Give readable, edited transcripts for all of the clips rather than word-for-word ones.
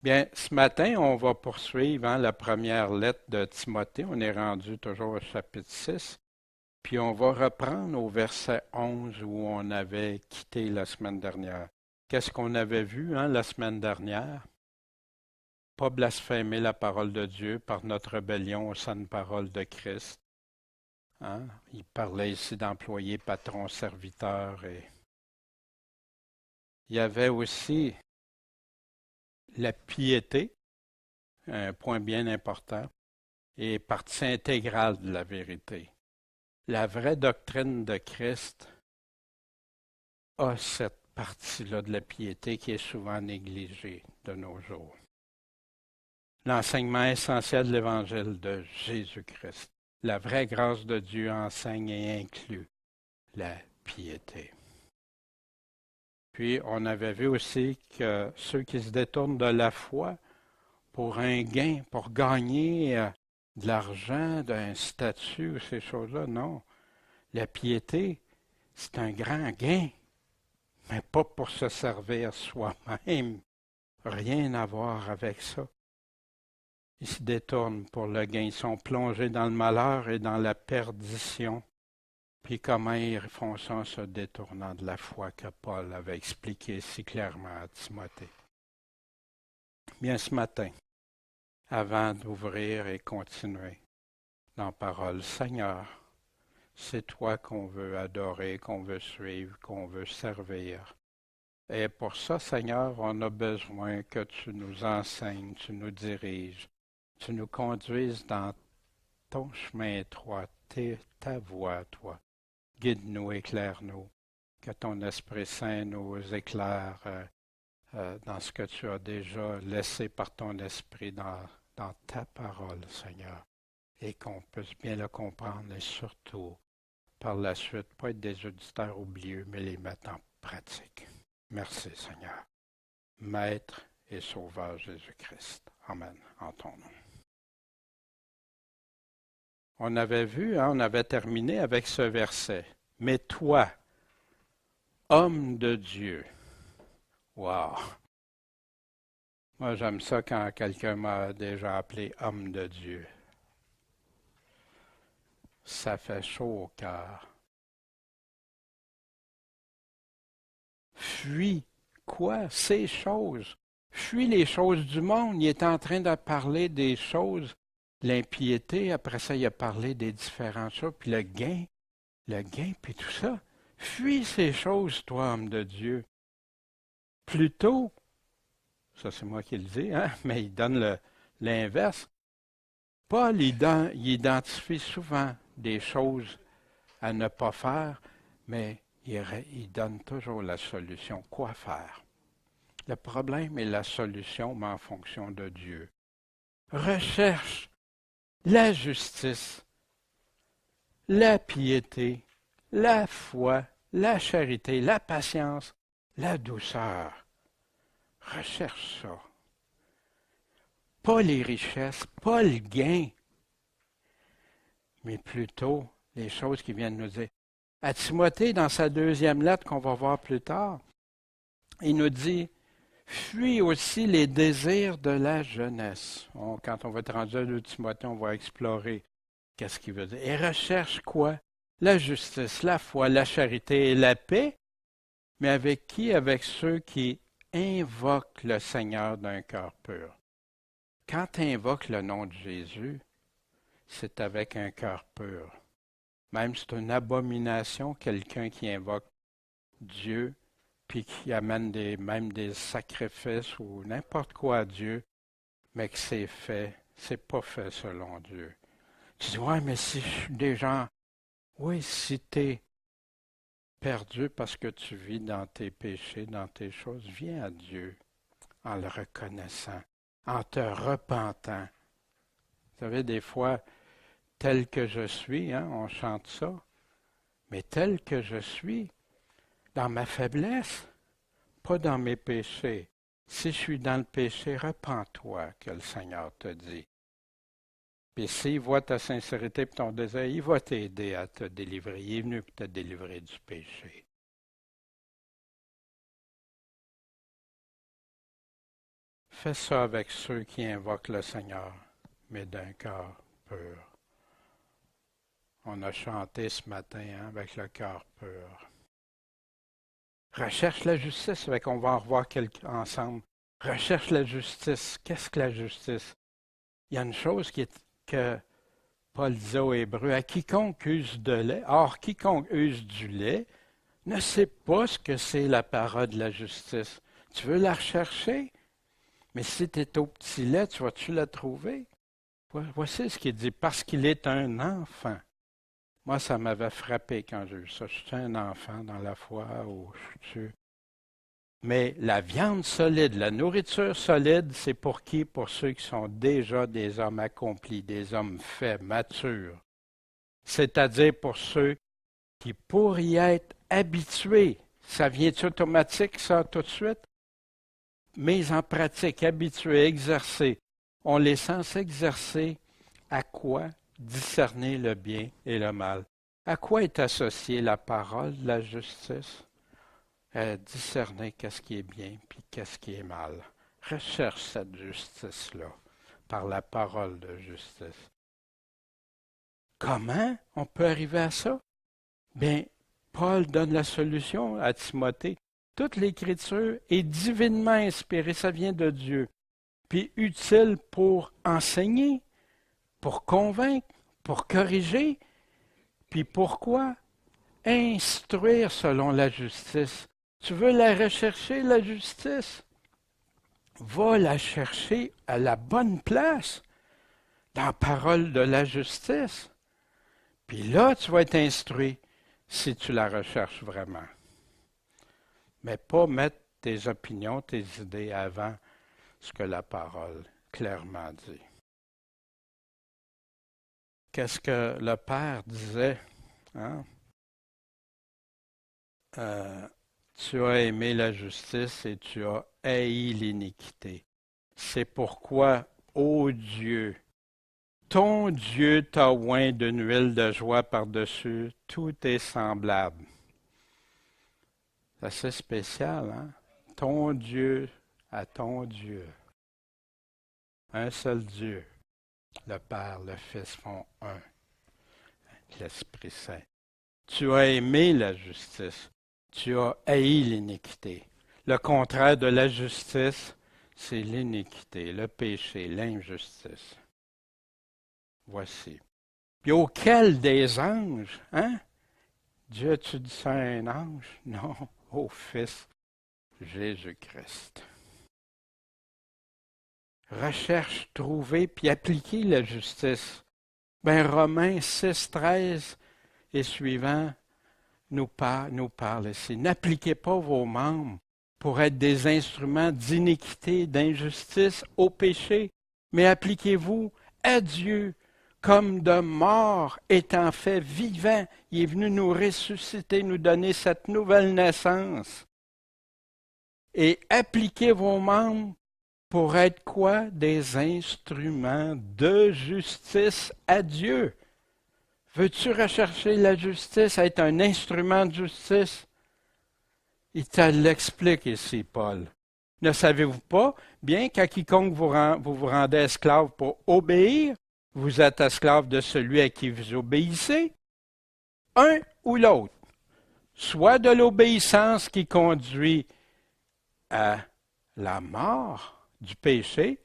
Bien, ce matin, on va poursuivre la première lettre de Timothée. On est rendu toujours au chapitre 6. Puis on va reprendre au verset 11 où on avait quitté la semaine dernière. Qu'est-ce qu'on avait vu la semaine dernière? Pas blasphémer la parole de Dieu par notre rébellion aux saintes paroles de Christ. Hein? Il parlait ici d'employés, patrons, serviteurs. Et il y avait aussi la piété, un point bien important, et partie intégrale de la vérité. La vraie doctrine de Christ a cette partie-là de la piété qui est souvent négligée de nos jours. L'enseignement essentiel de l'Évangile de Jésus-Christ. La vraie grâce de Dieu enseigne et inclut la piété. Puis, on avait vu aussi que ceux qui se détournent de la foi pour un gain, pour gagner de l'argent, d'un statut ou ces choses-là, non. La piété, c'est un grand gain, mais pas pour se servir soi-même. Rien à voir avec ça. Ils se détournent pour le gain. Ils sont plongés dans le malheur et dans la perdition. Puis comment ils font ça en se détournant de la foi que Paul avait expliqué si clairement à Timothée. Bien ce matin, avant d'ouvrir et continuer dans la parole, Seigneur, c'est toi qu'on veut adorer, qu'on veut suivre, qu'on veut servir. Et pour ça, Seigneur, on a besoin que tu nous enseignes, tu nous diriges, tu nous conduises dans ton chemin étroit, ta voie, toi. Guide-nous, éclaire-nous, que ton Esprit Saint nous éclaire dans ce que tu as déjà laissé par ton Esprit dans ta parole, Seigneur, et qu'on puisse bien le comprendre et surtout, par la suite, pas être des auditeurs oublieux, mais les mettre en pratique. Merci, Seigneur. Maître et Sauveur Jésus-Christ. Amen. En ton nom. On avait vu, on avait terminé avec ce verset. Mais toi, homme de Dieu. Wow! Moi, j'aime ça quand quelqu'un m'a déjà appelé homme de Dieu. Ça fait chaud au cœur. Fuis quoi? Ces choses. Fuis les choses du monde. Il est en train de parler des choses, l'impiété. Après ça, il a parlé des différentes choses. Puis le gain, puis tout ça. Fuis ces choses, toi, homme de Dieu. Plutôt, ça c'est moi qui le dis, mais il donne l'inverse. Paul, il identifie souvent des choses à ne pas faire, mais il donne toujours la solution. Quoi faire? Le problème est la solution, mais en fonction de Dieu. Recherche la justice, la piété, la foi, la charité, la patience, la douceur. Recherche ça. Pas les richesses, pas le gain, mais plutôt les choses qui viennent nous dire. À Timothée, dans sa deuxième lettre qu'on va voir plus tard, il nous dit, fuis aussi les désirs de la jeunesse. Quand on va être rendu à 2 Timothée, on va explorer qu'est-ce qu'il veut dire. Et recherche quoi? La justice, la foi, la charité et la paix. Mais avec qui? Avec ceux qui invoquent le Seigneur d'un cœur pur. Quand tu invoques le nom de Jésus, c'est avec un cœur pur. Même c'est une abomination quelqu'un qui invoque Dieu puis qui amène même des sacrifices ou n'importe quoi à Dieu, mais que c'est pas fait selon Dieu. Tu dis, ouais, mais si je suis des gens, oui, si tu es perdu parce que tu vis dans tes péchés, dans tes choses, viens à Dieu en le reconnaissant, en te repentant. Vous savez, des fois, tel que je suis, on chante ça, mais tel que je suis, dans ma faiblesse, pas dans mes péchés. Si je suis dans le péché, repens-toi, que le Seigneur te dit. Puis s'il voit ta sincérité et ton désir, il va t'aider à te délivrer. Il est venu pour te délivrer du péché. Fais ça avec ceux qui invoquent le Seigneur, mais d'un cœur pur. On a chanté ce matin avec le cœur pur. Recherche la justice, avec on va en revoir ensemble. Recherche la justice. Qu'est-ce que la justice? Il y a une chose que Paul disait aux Hébreux, à quiconque use de lait, or quiconque use du lait ne sait pas ce que c'est la parole de la justice. Tu veux la rechercher? Mais si tu es au petit lait, tu vas-tu la trouver? Voici ce qu'il dit, parce qu'il est un enfant. Moi, ça m'avait frappé quand j'ai vu ça. Je suis un enfant dans la foi, ou je suis. Mais la viande solide, la nourriture solide, c'est pour qui? Pour ceux qui sont déjà des hommes accomplis, des hommes faits, matures. C'est-à-dire pour ceux qui, pour y être habitués, ça vient-tu automatique, ça, tout de suite? Mise en pratique, habitués, exercés. On les censé exercer à quoi? Discerner le bien et le mal. À quoi est associée la parole de la justice? Discerner qu'est-ce qui est bien puis qu'est-ce qui est mal. Recherche cette justice-là par la parole de justice. Comment on peut arriver à ça? Bien, Paul donne la solution à Timothée. Toute l'Écriture est divinement inspirée, ça vient de Dieu, puis utile pour enseigner, pour convaincre, pour corriger, puis pourquoi? Instruire selon la justice. Tu veux la rechercher, la justice? Va la chercher à la bonne place, dans la parole de la justice. Puis là, tu vas être instruit si tu la recherches vraiment. Mais pas mettre tes opinions, tes idées avant ce que la parole clairement dit. Qu'est-ce que le Père disait? Tu as aimé la justice et tu as haï l'iniquité. C'est pourquoi, ô Dieu, ton Dieu t'a oint d'une huile de joie par-dessus tout est semblable. C'est assez spécial, hein? Ton Dieu à ton Dieu. Un seul Dieu. Le Père, le Fils font un. L'Esprit Saint. Tu as aimé la justice. Tu as haï l'iniquité. Le contraire de la justice, c'est l'iniquité, le péché, l'injustice. Voici. Puis auquel des anges, hein? Dieu, tu dis ça à un ange? Non, au Fils Jésus-Christ. Recherche, trouver, puis appliquer la justice. Ben, Romains 6, 13 et suivant nous parle ici. N'appliquez pas vos membres pour être des instruments d'iniquité, d'injustice, au péché, mais appliquez-vous à Dieu comme de mort étant fait vivant. Il est venu nous ressusciter, nous donner cette nouvelle naissance. Et appliquez vos membres pour être quoi? Des instruments de justice à Dieu. Veux-tu rechercher la justice, être un instrument de justice? Il te l'explique ici, Paul. Ne savez-vous pas, bien qu'à quiconque vous rendez esclave pour obéir, vous êtes esclave de celui à qui vous obéissez, un ou l'autre, soit de l'obéissance qui conduit à la mort du péché,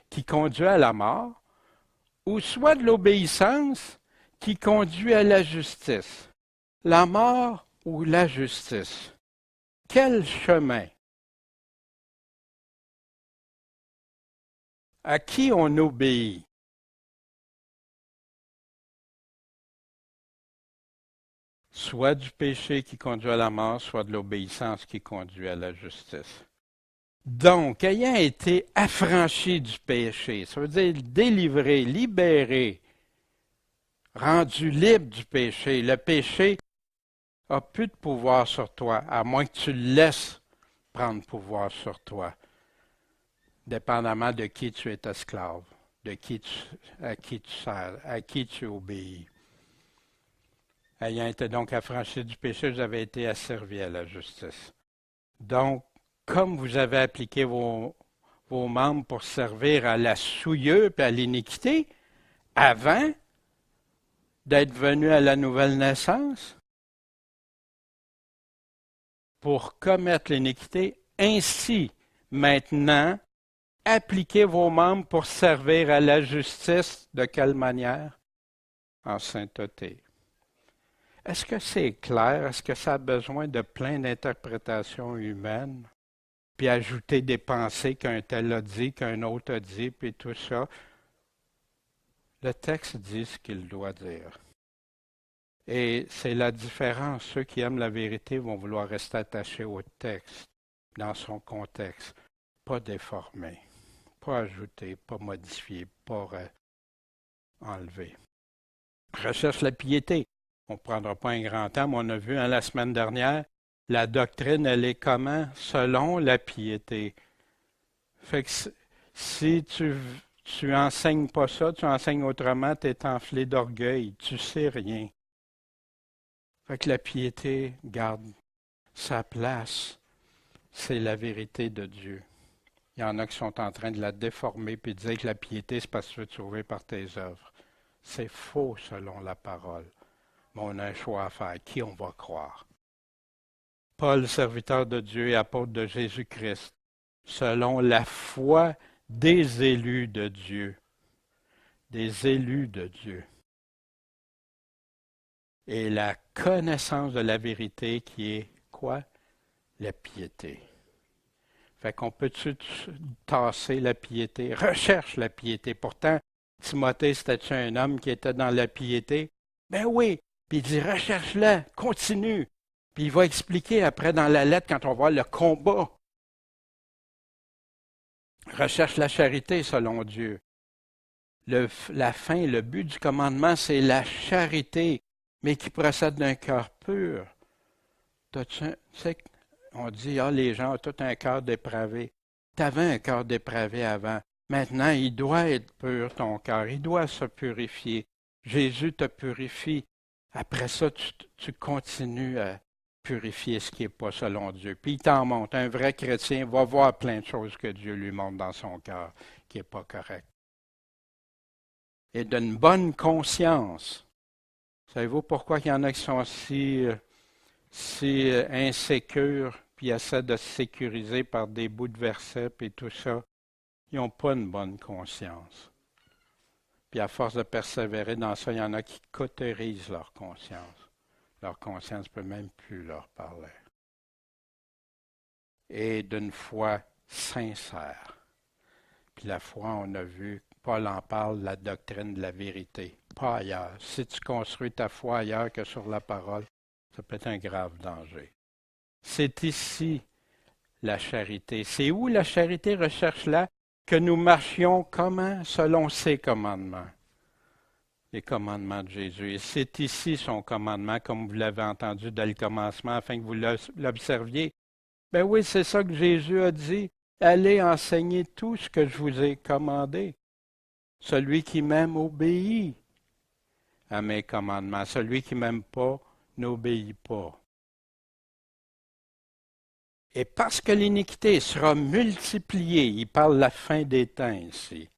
qui conduit à la mort, ou soit de l'obéissance qui conduit à la justice. La mort ou la justice. Quel chemin? À qui on obéit? Soit du péché qui conduit à la mort, soit de l'obéissance qui conduit à la justice. Donc, ayant été affranchi du péché, ça veut dire délivré, libéré, rendu libre du péché, le péché n'a plus de pouvoir sur toi, à moins que tu le laisses prendre pouvoir sur toi, dépendamment de qui tu es esclave, à qui tu sers, à qui tu obéis. Ayant été donc affranchi du péché, vous avez été asservis à la justice. Donc, comme vous avez appliqué vos vos membres pour servir à la souillure et à l'iniquité avant d'être venus à la nouvelle naissance pour commettre l'iniquité. Ainsi, maintenant, appliquez vos membres pour servir à la justice. De quelle manière? En sainteté. Est-ce que c'est clair? Est-ce que ça a besoin de plein d'interprétations humaines? Puis ajouter des pensées qu'un tel a dit, qu'un autre a dit, puis tout ça. Le texte dit ce qu'il doit dire. Et c'est la différence. Ceux qui aiment la vérité vont vouloir rester attachés au texte, dans son contexte, pas déformé, pas ajouté, pas modifié, pas enlevé. Recherche la piété. On ne prendra pas un grand temps, mais on a vu la semaine dernière, la doctrine, elle est comment? Selon la piété. Fait que si tu enseignes pas ça, tu enseignes autrement, tu es enflé d'orgueil, tu sais rien. Fait que la piété garde sa place. C'est la vérité de Dieu. Il y en a qui sont en train de la déformer puis de dire que la piété, c'est parce que tu veux te sauver par tes œuvres. C'est faux selon la parole. Mais on a un choix à faire. Qui on va croire? Paul, serviteur de Dieu et apôtre de Jésus-Christ, selon la foi des élus de Dieu. Des élus de Dieu. Et la connaissance de la vérité qui est quoi? La piété. Fait qu'on peut-tu tasser la piété? Recherche la piété. Pourtant, Timothée, c'était-tu un homme qui était dans la piété? Ben oui. Puis il dit, recherche-la, continue. Puis il va expliquer après dans la lettre quand on voit le combat. Recherche la charité selon Dieu. La fin, le but du commandement, c'est la charité, mais qui procède d'un cœur pur. Tu sais, on dit, les gens ont tout un cœur dépravé. Tu avais un cœur dépravé avant. Maintenant, il doit être pur, ton cœur. Il doit se purifier. Jésus te purifie. Après ça, tu continues à purifier ce qui n'est pas selon Dieu. Puis il t'en montre. Un vrai chrétien va voir plein de choses que Dieu lui montre dans son cœur qui n'est pas correct. Et d'une bonne conscience. Savez-vous pourquoi il y en a qui sont si insécures, puis essaient de se sécuriser par des bouts de versets, puis tout ça? Ils n'ont pas une bonne conscience. Puis à force de persévérer dans ça, il y en a qui cautérisent leur conscience. Leur conscience ne peut même plus leur parler. Et d'une foi sincère. Puis la foi, on a vu, Paul en parle, la doctrine de la vérité. Pas ailleurs. Si tu construis ta foi ailleurs que sur la parole, ça peut être un grave danger. C'est ici la charité. C'est où la charité? Recherche-la. Que nous marchions comment? Selon ses commandements. Les commandements de Jésus. Et c'est ici son commandement, comme vous l'avez entendu dès le commencement, afin que vous l'observiez. Ben oui, c'est ça que Jésus a dit. Allez enseigner tout ce que je vous ai commandé. Celui qui m'aime obéit à mes commandements. Celui qui ne m'aime pas n'obéit pas. Et parce que l'iniquité sera multipliée, il parle de la fin des temps ici,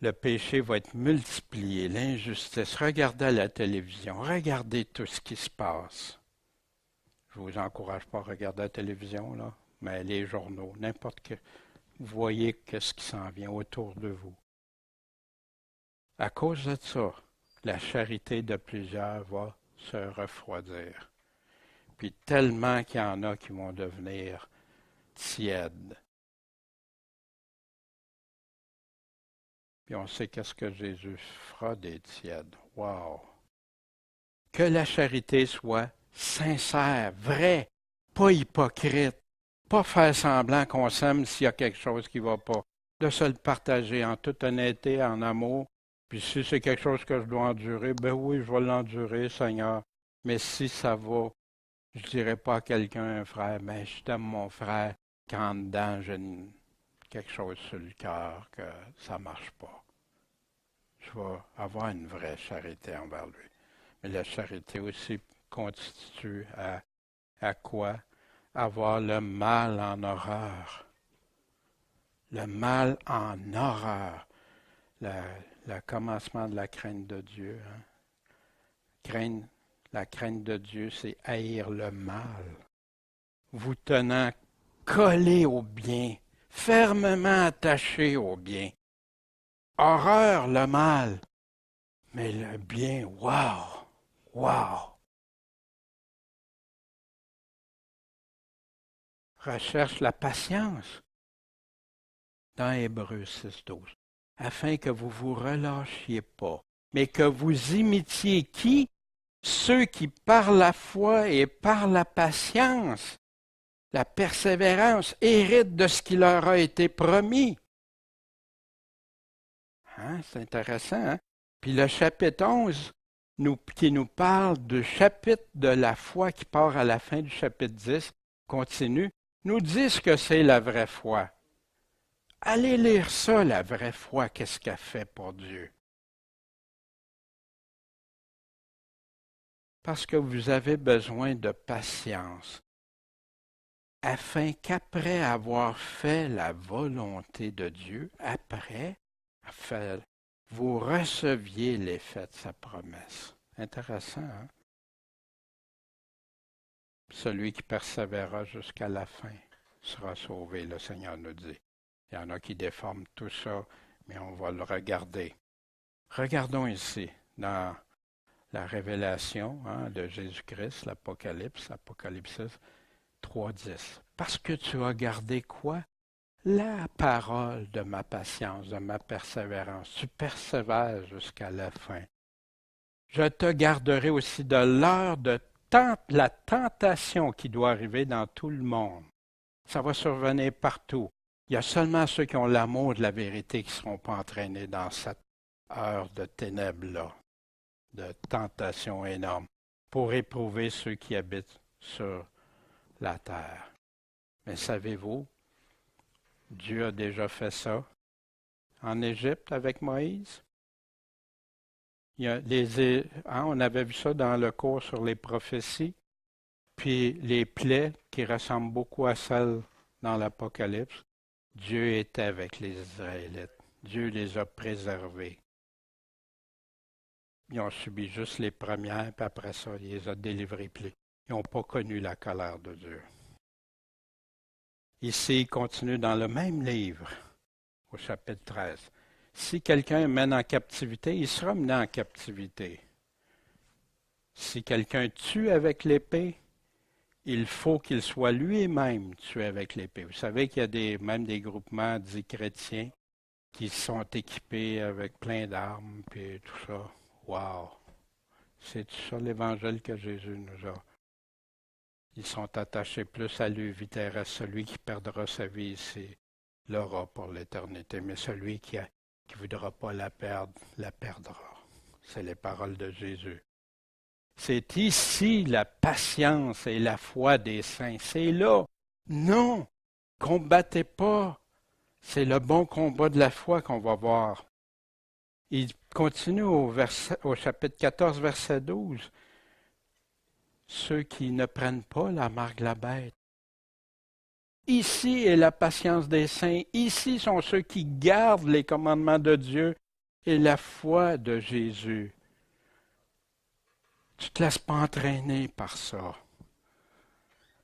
le péché va être multiplié, l'injustice. Regardez à la télévision, regardez tout ce qui se passe. Je ne vous encourage pas à regarder la télévision, là, mais les journaux, n'importe que. Vous voyez ce qui s'en vient autour de vous. À cause de ça, la charité de plusieurs va se refroidir. Puis tellement qu'il y en a qui vont devenir tièdes. Puis on sait qu'est-ce que Jésus fera des tièdes. Wow! Que la charité soit sincère, vraie, pas hypocrite, pas faire semblant qu'on s'aime s'il y a quelque chose qui ne va pas, de se le partager en toute honnêteté, en amour. Puis si c'est quelque chose que je dois endurer, ben oui, je vais l'endurer, Seigneur. Mais si ça va, je ne dirais pas à quelqu'un, un frère, mais je t'aime mon frère, quand dedans j'ai quelque chose sur le cœur que ça ne marche pas. Je vais avoir une vraie charité envers lui. Mais la charité aussi constitue à quoi? Avoir le mal en horreur. le mal en horreur. Le commencement de la crainte de Dieu. La crainte de Dieu, c'est haïr le mal. Vous tenant collé au bien, fermement attaché au bien. Horreur le mal, mais le bien, wow, wow. Recherche la patience dans Hébreux 6.12, afin que vous vous relâchiez pas, mais que vous imitiez qui? Ceux qui par la foi et par la patience, la persévérance, héritent de ce qui leur a été promis. C'est intéressant, hein? Puis le chapitre 11, qui nous parle du chapitre de la foi qui part à la fin du chapitre 10, continue, nous dit ce que c'est la vraie foi. Allez lire ça, la vraie foi, qu'est-ce qu'elle fait pour Dieu. Parce que vous avez besoin de patience, afin qu'après avoir fait la volonté de Dieu, vous receviez l'effet de sa promesse. Intéressant, hein? Celui qui persévérera jusqu'à la fin sera sauvé, le Seigneur nous dit. Il y en a qui déforment tout ça, mais on va le regarder. Regardons ici, dans la révélation de Jésus-Christ, l'Apocalypse 3.10. Parce que tu as gardé quoi? La parole de ma patience, de ma persévérance. Tu persévères jusqu'à la fin. Je te garderai aussi de l'heure de la tentation qui doit arriver dans tout le monde. Ça va survenir partout. Il y a seulement ceux qui ont l'amour de la vérité qui ne seront pas entraînés dans cette heure de ténèbres-là, de tentation énorme, pour éprouver ceux qui habitent sur la terre. Mais savez-vous, Dieu a déjà fait ça en Égypte avec Moïse. On avait vu ça dans le cours sur les prophéties, puis les plaies qui ressemblent beaucoup à celles dans l'Apocalypse. Dieu était avec les Israélites. Dieu les a préservés. Ils ont subi juste les premières, puis après ça, il les a délivrés. Puis ils n'ont pas connu la colère de Dieu. Ici, il continue dans le même livre, au chapitre 13. Si quelqu'un mène en captivité, il sera mené en captivité. Si quelqu'un tue avec l'épée, il faut qu'il soit lui-même tué avec l'épée. Vous savez qu'il y a même des groupements dits chrétiens qui sont équipés avec plein d'armes et tout ça. Wow! C'est ça l'évangile que Jésus nous a. Ils sont attachés plus à lui terrestre. Celui qui perdra sa vie ici l'aura pour l'éternité, mais celui qui ne voudra pas la perdre, la perdra. C'est les paroles de Jésus. C'est ici la patience et la foi des saints. C'est là. Non, combattez pas. C'est le bon combat de la foi qu'on va voir. Il continue au chapitre 14, verset 12. Ceux qui ne prennent pas la marque de la bête. Ici est la patience des saints. Ici sont ceux qui gardent les commandements de Dieu et la foi de Jésus. Tu ne te laisses pas entraîner par ça.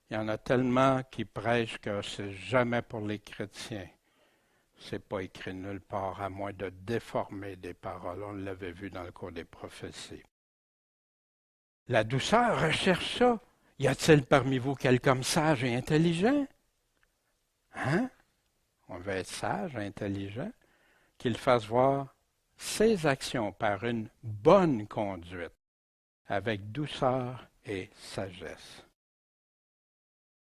Il y en a tellement qui prêchent que c'est jamais pour les chrétiens. C'est pas écrit nulle part, à moins de déformer des paroles. On l'avait vu dans le cours des prophéties. La douceur recherche ça. Y a-t-il parmi vous quelqu'un sage et intelligent? Hein? On veut être sage, intelligent, qu'il fasse voir ses actions par une bonne conduite, avec douceur et sagesse.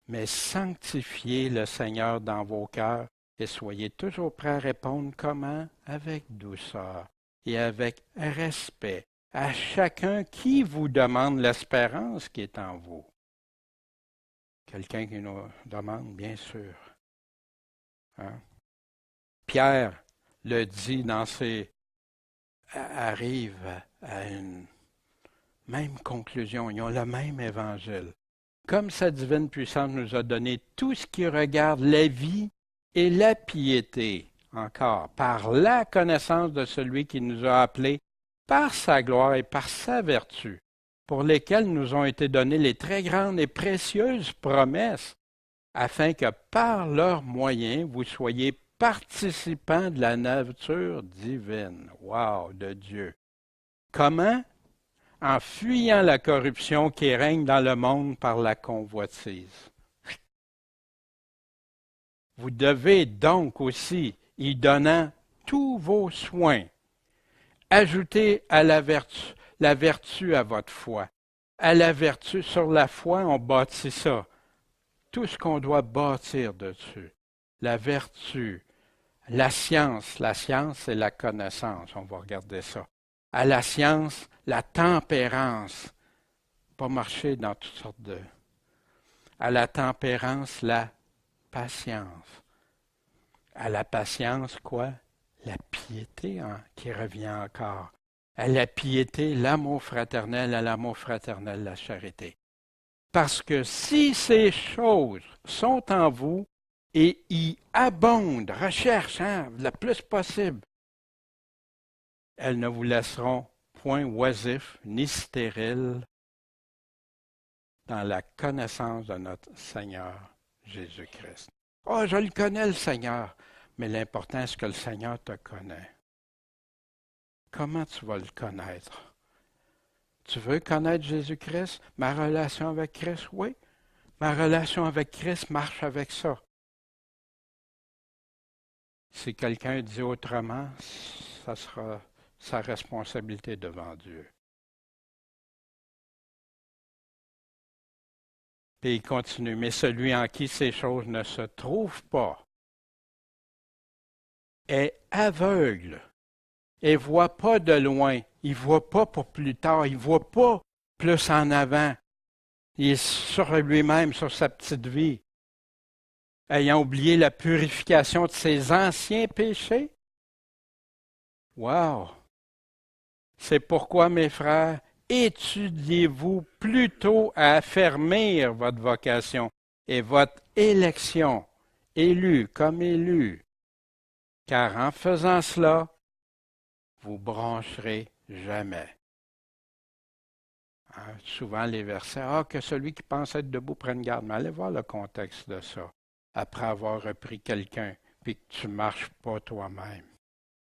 Mais sanctifiez le Seigneur dans vos cœurs et soyez toujours prêts à répondre comment? Avec douceur et avec respect à chacun qui vous demande l'espérance qui est en vous. Quelqu'un qui nous demande, bien sûr. Hein? Pierre le dit arrive à une même conclusion. Ils ont le même évangile. Comme sa divine puissance nous a donné tout ce qui regarde la vie et la piété, encore, par la connaissance de celui qui nous a appelés par sa gloire et par sa vertu, pour lesquelles nous ont été données les très grandes et précieuses promesses, afin que par leurs moyens vous soyez participants de la nature divine. Wow, de Dieu. Comment? En fuyant la corruption qui règne dans le monde par la convoitise. Vous devez donc aussi, y donnant tous vos soins, ajouter à la vertu à votre foi. À la vertu, sur la foi, on bâtit ça. Tout ce qu'on doit bâtir dessus. La vertu, la science c'est la connaissance, on va regarder ça. À la science, la tempérance, pas marcher dans toutes sortes de... À la tempérance, la patience. À la patience, quoi? La piété qui revient encore. À la piété, l'amour fraternel, à l'amour fraternel, la charité. Parce que si ces choses sont en vous et y abondent, recherche, le plus possible, elles ne vous laisseront point oisifs ni stériles dans la connaissance de notre Seigneur Jésus-Christ. Oh, je le connais, le Seigneur, mais l'important, c'est que le Seigneur te connaît. Comment tu vas le connaître? Tu veux connaître Jésus-Christ? Ma relation avec Christ? Oui. Ma relation avec Christ marche avec ça. Si quelqu'un dit autrement, ça sera sa responsabilité devant Dieu. Puis il continue, mais celui en qui ces choses ne se trouvent pas est aveugle et ne voit pas de loin. Il ne voit pas pour plus tard, il ne voit pas plus en avant. Il est sur lui-même, sur sa petite vie. Ayant oublié la purification de ses anciens péchés. Wow! C'est pourquoi, mes frères, étudiez-vous plutôt à affermir votre vocation et votre élection, élu comme élu. Car en faisant cela, vous broncherez jamais. Souvent les versets, que celui qui pense être debout prenne garde. Mais allez voir le contexte de ça. Après avoir repris quelqu'un, puis que tu ne marches pas toi-même.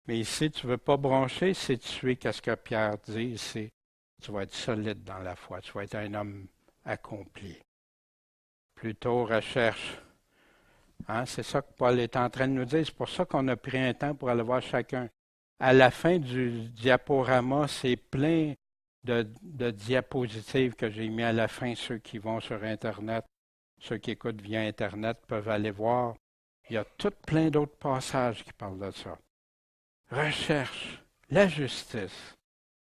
Mais ici, tu ne veux pas broncher, c'est tuer. Qu'est-ce que Pierre dit ici? Tu vas être solide dans la foi. Tu vas être un homme accompli. Plutôt recherche. C'est ça que Paul est en train de nous dire. C'est pour ça qu'on a pris un temps pour aller voir chacun. À la fin du diaporama, c'est plein de diapositives que j'ai mis à la fin. Ceux qui vont sur Internet, ceux qui écoutent via Internet peuvent aller voir. Il y a tout plein d'autres passages qui parlent de ça. Recherche la justice,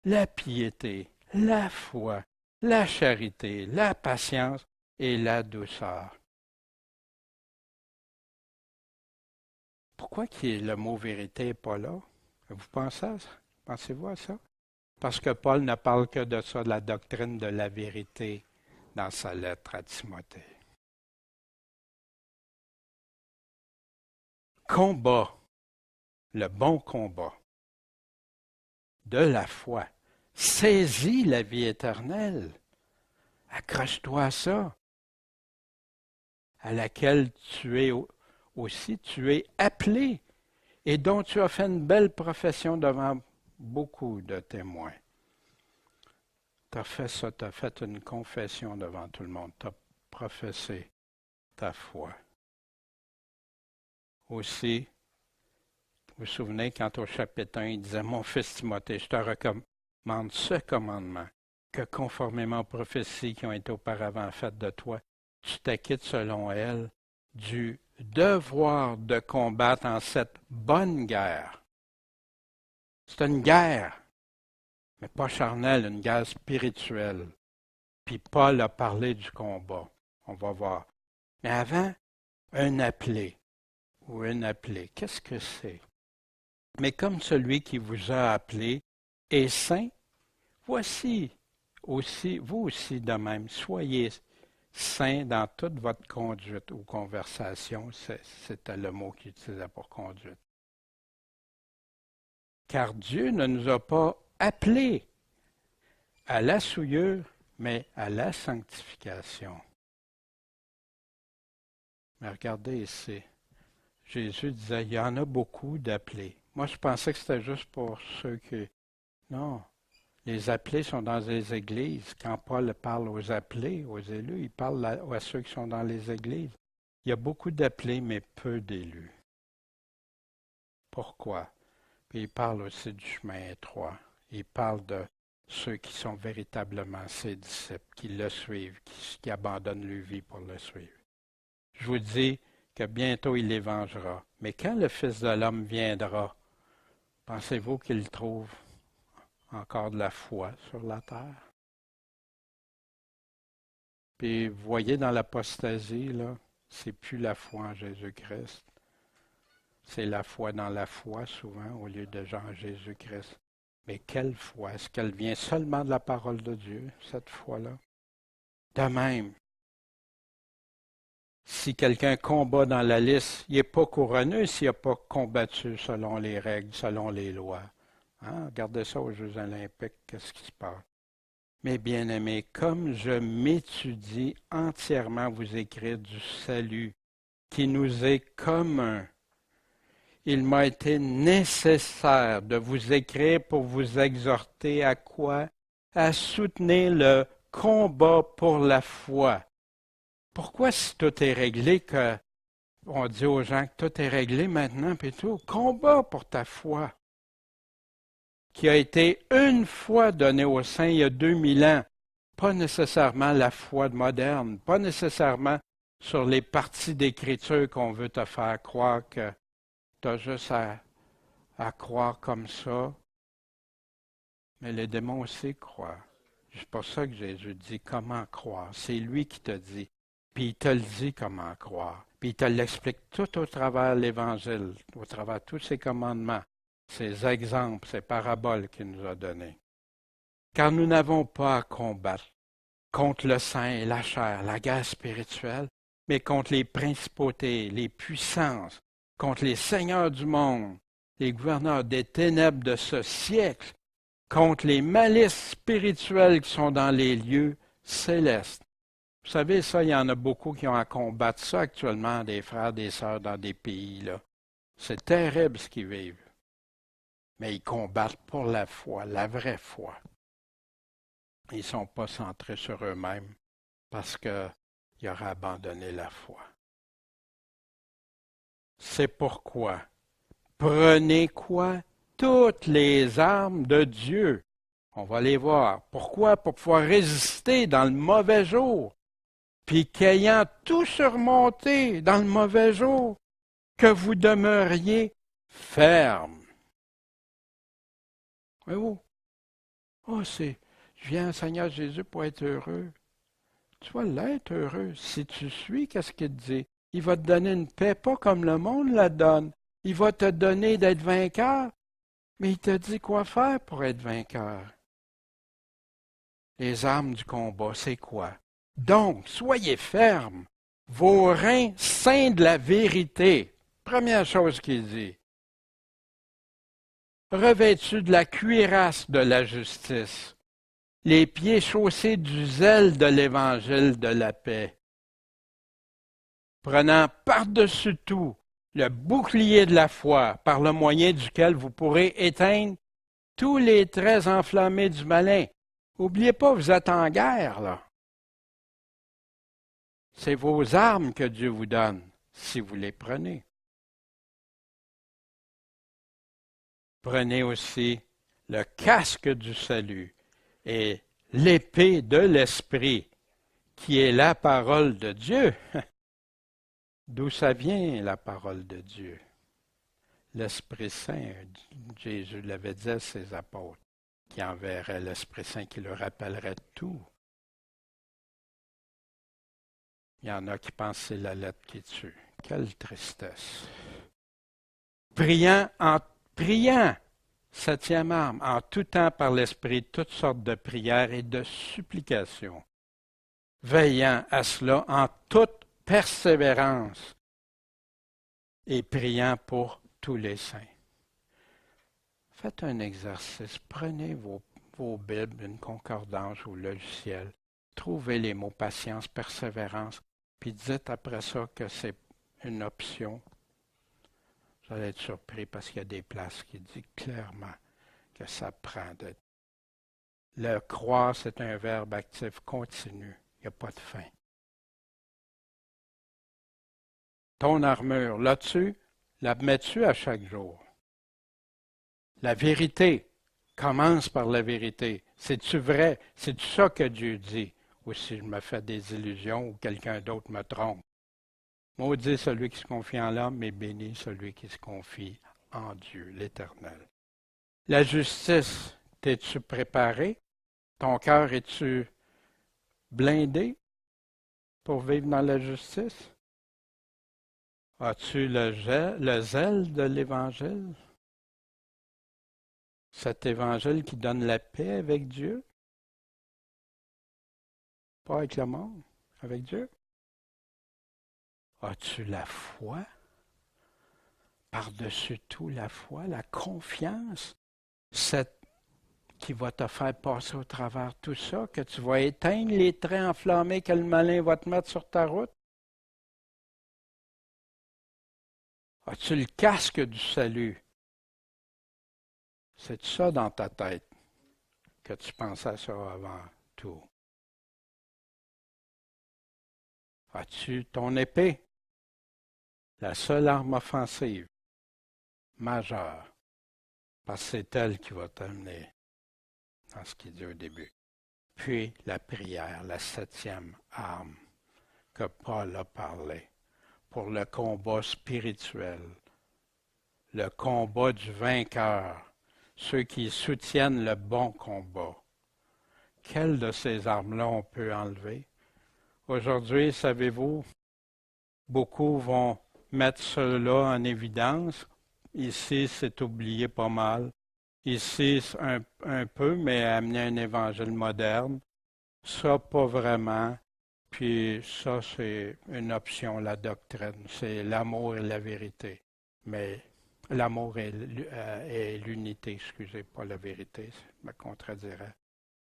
la piété, la foi, la charité, la patience et la douceur. Pourquoi le mot vérité n'est pas là? Vous pensez à ça? Pensez-vous à ça? Parce que Paul ne parle que de ça, de la doctrine de la vérité dans sa lettre à Timothée. Combat, le bon combat de la foi. Saisis la vie éternelle. Accroche-toi à ça, à laquelle tu es appelé et dont tu as fait une belle profession devant beaucoup de témoins. Tu as fait ça, tu as fait une confession devant tout le monde, tu as professé ta foi. Aussi, vous vous souvenez quand au chapitre 1, il disait, mon fils Timothée, je te recommande ce commandement, que conformément aux prophéties qui ont été auparavant faites de toi, tu t'acquittes selon elles du devoir de combattre en cette bonne guerre. C'est une guerre, mais pas charnelle, une guerre spirituelle. Puis Paul a parlé du combat, on va voir. Mais avant, un appelé ou une appelée, qu'est-ce que c'est? Mais comme celui qui vous a appelé est saint, voici aussi, vous aussi de même, soyez saint dans toute votre conduite ou conversation. C'était le mot qu'il utilisait pour conduite. Car Dieu ne nous a pas appelés à la souillure, mais à la sanctification. Mais regardez ici, Jésus disait, il y en a beaucoup d'appelés. Moi, je pensais que c'était juste pour ceux qui... Non, les appelés sont dans les églises. Quand Paul parle aux appelés, aux élus, il parle à ceux qui sont dans les églises. Il y a beaucoup d'appelés, mais peu d'élus. Pourquoi? Puis il parle aussi du chemin étroit. Il parle de ceux qui sont véritablement ses disciples, qui le suivent, qui abandonnent leur vie pour le suivre. Je vous dis que bientôt il les vengera. Mais quand le Fils de l'homme viendra, pensez-vous qu'il trouve encore de la foi sur la terre? Puis vous voyez dans l'apostasie, là, c'est plus la foi en Jésus-Christ. C'est la foi dans la foi, souvent, au lieu de en Jésus-Christ. Mais quelle foi? Est-ce qu'elle vient seulement de la parole de Dieu, cette foi-là? De même, si quelqu'un combat dans la liste, il n'est pas couronneux s'il n'a pas combattu selon les règles, selon les lois. Hein? Regardez ça aux Jeux olympiques, qu'est-ce qui se passe? Mes bien-aimés, comme je m'étudie entièrement vous écrire du salut qui nous est commun, il m'a été nécessaire de vous écrire pour vous exhorter à quoi? À soutenir le combat pour la foi. Pourquoi si tout est réglé on dit aux gens que tout est réglé maintenant, puis tout? Combat pour ta foi, qui a été une fois donnée aux saints il y a 2000 ans. Pas nécessairement la foi moderne, pas nécessairement sur les parties d'Écriture qu'on veut te faire croire que tu as juste à croire comme ça. Mais les démons aussi croient. C'est pour ça que Jésus dit comment croire. C'est lui qui te dit. Puis il te le dit comment croire. Puis il te l'explique tout au travers de l'Évangile, au travers de tous ses commandements, ses exemples, ses paraboles qu'il nous a donnés. Car nous n'avons pas à combattre contre le sang et la chair, la guerre spirituelle, mais contre les principautés, les puissances, contre les seigneurs du monde, les gouverneurs des ténèbres de ce siècle, contre les malices spirituelles qui sont dans les lieux célestes. Vous savez, ça, il y en a beaucoup qui ont à combattre ça actuellement, des frères, des sœurs dans des pays, là. C'est terrible ce qu'ils vivent. Mais ils combattent pour la foi, la vraie foi. Ils ne sont pas centrés sur eux-mêmes parce qu'ils auraient abandonné la foi. C'est pourquoi prenez quoi? Toutes les armes de Dieu. On va les voir. Pourquoi? Pour pouvoir résister dans le mauvais jour. Puis qu'ayant tout surmonté dans le mauvais jour, que vous demeuriez ferme. Voyez-vous? Je viens au Seigneur Jésus pour être heureux. Tu vas l'être heureux. Si tu suis, qu'est-ce qu'il te dit? Il va te donner une paix, pas comme le monde la donne. Il va te donner d'être vainqueur, mais il te dit quoi faire pour être vainqueur. Les armes du combat, c'est quoi? Donc, soyez fermes, vos reins saints de la vérité. Première chose qu'il dit. Revêtus de la cuirasse de la justice, les pieds chaussés du zèle de l'évangile de la paix. Prenant par-dessus tout le bouclier de la foi, par le moyen duquel vous pourrez éteindre tous les traits enflammés du malin. N'oubliez pas, vous êtes en guerre, là. C'est vos armes que Dieu vous donne, si vous les prenez. Prenez aussi le casque du salut et l'épée de l'Esprit, qui est la parole de Dieu. D'où ça vient, la parole de Dieu? L'Esprit Saint, Jésus l'avait dit à ses apôtres, qui enverrait l'Esprit Saint qui leur rappellerait tout. Il y en a qui pensent que c'est la lettre qui tue. Quelle tristesse. Priant, septième arme, en tout temps par l'Esprit, toutes sortes de prières et de supplications. veillant à cela en toute persévérance et priant pour tous les saints. Faites un exercice, prenez vos Bibles, une concordance ou logiciel, trouvez les mots patience, persévérance, puis dites après ça que c'est une option. Vous allez être surpris parce qu'il y a des places qui disent clairement que ça prend d'être. Le croire, c'est un verbe actif continu. Il n'y a pas de fin. Ton armure, là-dessus, la mets-tu à chaque jour? La vérité commence par la vérité. C'est-tu vrai? C'est-tu ça que Dieu dit? Ou si je me fais des illusions ou quelqu'un d'autre me trompe? Maudit celui qui se confie en l'homme, mais béni celui qui se confie en Dieu, l'Éternel. La justice, t'es-tu préparé? Ton cœur, es-tu blindé pour vivre dans la justice? As-tu le zèle de l'Évangile? Cet Évangile qui donne la paix avec Dieu? Pas avec le monde, avec Dieu. As-tu la foi? Par-dessus tout, la foi, la confiance, cette qui va te faire passer au travers tout ça, que tu vas éteindre les traits enflammés que le malin va te mettre sur ta route? As-tu le casque du salut? C'est ça dans ta tête que tu pensais à ça avant tout. As-tu ton épée? La seule arme offensive majeure, parce que c'est elle qui va t'amener dans ce qu'il dit au début. Puis la prière, la 7e arme que Paul a parlé pour le combat spirituel, le combat du vainqueur, ceux qui soutiennent le bon combat. Quelle de ces armes-là on peut enlever? Aujourd'hui, savez-vous, beaucoup vont mettre cela en évidence. Ici, c'est oublié pas mal. Ici, un peu, mais amener un évangile moderne. Ça, pas vraiment. Puis ça, c'est une option, la doctrine. C'est l'amour et la vérité. Mais l'amour et l'unité, excusez, pas la vérité, ça me contredirait.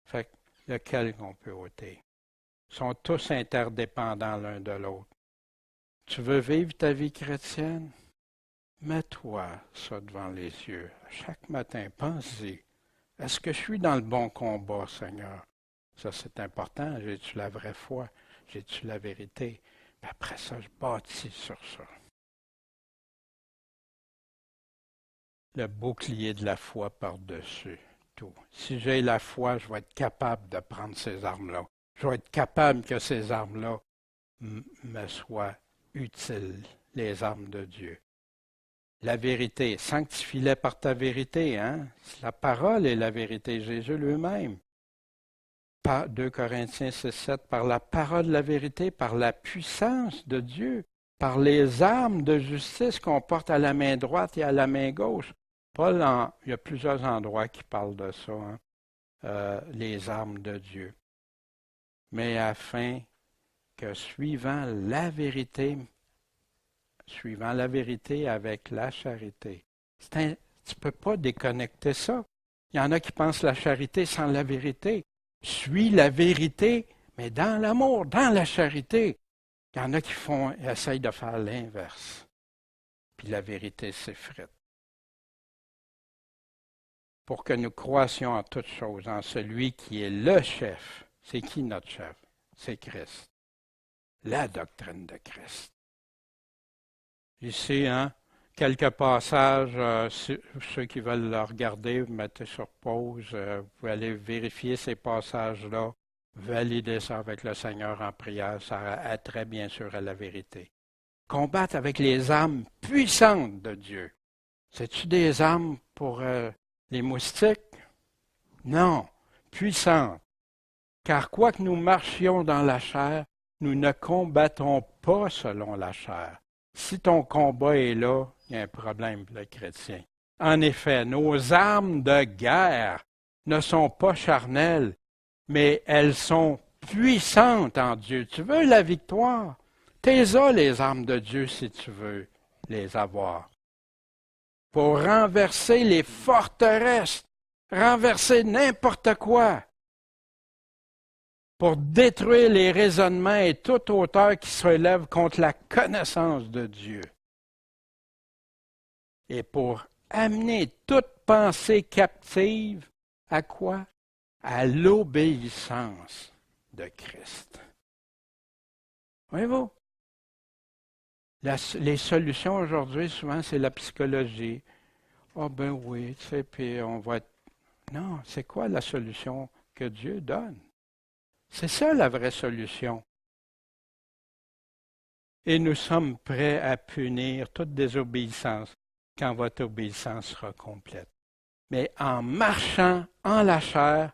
Fait que lequel qu'on peut ôter? Ils sont tous interdépendants l'un de l'autre. Tu veux vivre ta vie chrétienne? Mets-toi ça devant les yeux. Chaque matin, pense-y. Est-ce que je suis dans le bon combat, Seigneur? Ça, c'est important. J'ai-tu la vraie foi? J'ai-tu la vérité? Puis après ça, je bâtis sur ça. Le bouclier de la foi par-dessus tout. Si j'ai la foi, je vais être capable de prendre ces armes-là. Je vais être capable que ces armes-là me soient utiles, les armes de Dieu. La vérité, sanctifie-les par ta vérité, hein? La parole est la vérité, Jésus lui-même. 2 Corinthiens 6,7, par la parole de la vérité, par la puissance de Dieu, par les armes de justice qu'on porte à la main droite et à la main gauche. Paul, il y a plusieurs endroits qui parlent de ça, hein? Les armes de Dieu. Mais afin que suivant la vérité avec la charité. Tu ne peux pas déconnecter ça. Il y en a qui pensent la charité sans la vérité. Suis la vérité, mais dans l'amour, dans la charité. Il y en a qui essayent de faire l'inverse. Puis la vérité s'effrite. Pour que nous croissions en toutes choses, en celui qui est le chef. C'est qui notre chef? C'est Christ. La doctrine de Christ. Ici, hein, quelques passages, ceux qui veulent le regarder, vous mettez sur pause, vous pouvez aller vérifier ces passages-là, valider ça avec le Seigneur en prière, ça attrait bien sûr à la vérité. Combattre avec les armes puissantes de Dieu. C'est-tu des armes pour les moustiques? Non, puissantes. Car quoi que nous marchions dans la chair, nous ne combattons pas selon la chair. Si ton combat est là, il y a un problème pour le chrétien. En effet, nos armes de guerre ne sont pas charnelles, mais elles sont puissante en Dieu. Tu veux la victoire? T'es-as les armes de Dieu si tu veux les avoir. Pour renverser les forteresses, renverser n'importe quoi. Pour détruire les raisonnements et toute hauteur qui se relève contre la connaissance de Dieu. Et pour amener toute pensée captive à quoi? À l'obéissance de Christ. Voyez-vous? Les solutions aujourd'hui, souvent, c'est la psychologie. Ah ben oui, tu sais, puis on va être... Non, c'est quoi la solution que Dieu donne? C'est ça la vraie solution. Et nous sommes prêts à punir toute désobéissance quand votre obéissance sera complète. Mais en marchant en la chair,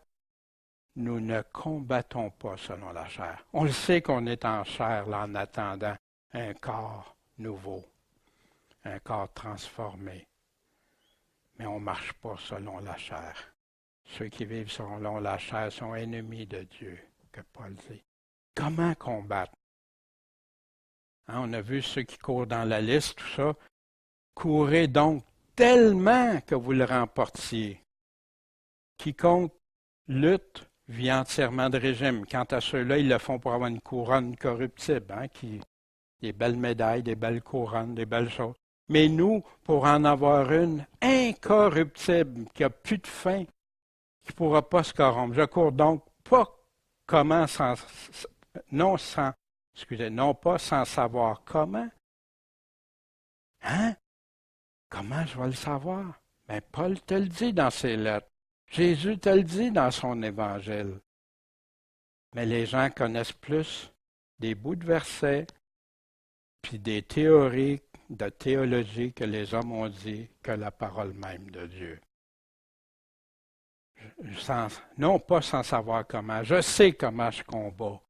nous ne combattons pas selon la chair. On le sait qu'on est en chair là, en attendant un corps nouveau, un corps transformé. Mais on ne marche pas selon la chair. Ceux qui vivent selon la chair sont ennemis de Dieu, que Paul dit. Comment combattre? Hein, on a vu ceux qui courent dans la liste, tout ça. Courez donc tellement que vous le remportiez. Quiconque lutte vit entièrement de régime. Quant à ceux-là, ils le font pour avoir une couronne corruptible, hein, des belles médailles, des belles couronnes, des belles choses. Mais nous, pour en avoir une incorruptible, qui n'a plus de fin, qui ne pourra pas se corrompre. Je cours donc pas comment non pas sans savoir comment. Hein? Comment je vais le savoir? Ben, Paul te le dit dans ses lettres. Jésus te le dit dans son évangile. Mais les gens connaissent plus des bouts de versets, puis des théories de théologie que les hommes ont dit que la parole même de Dieu. Non pas sans savoir comment. Je sais comment je combats.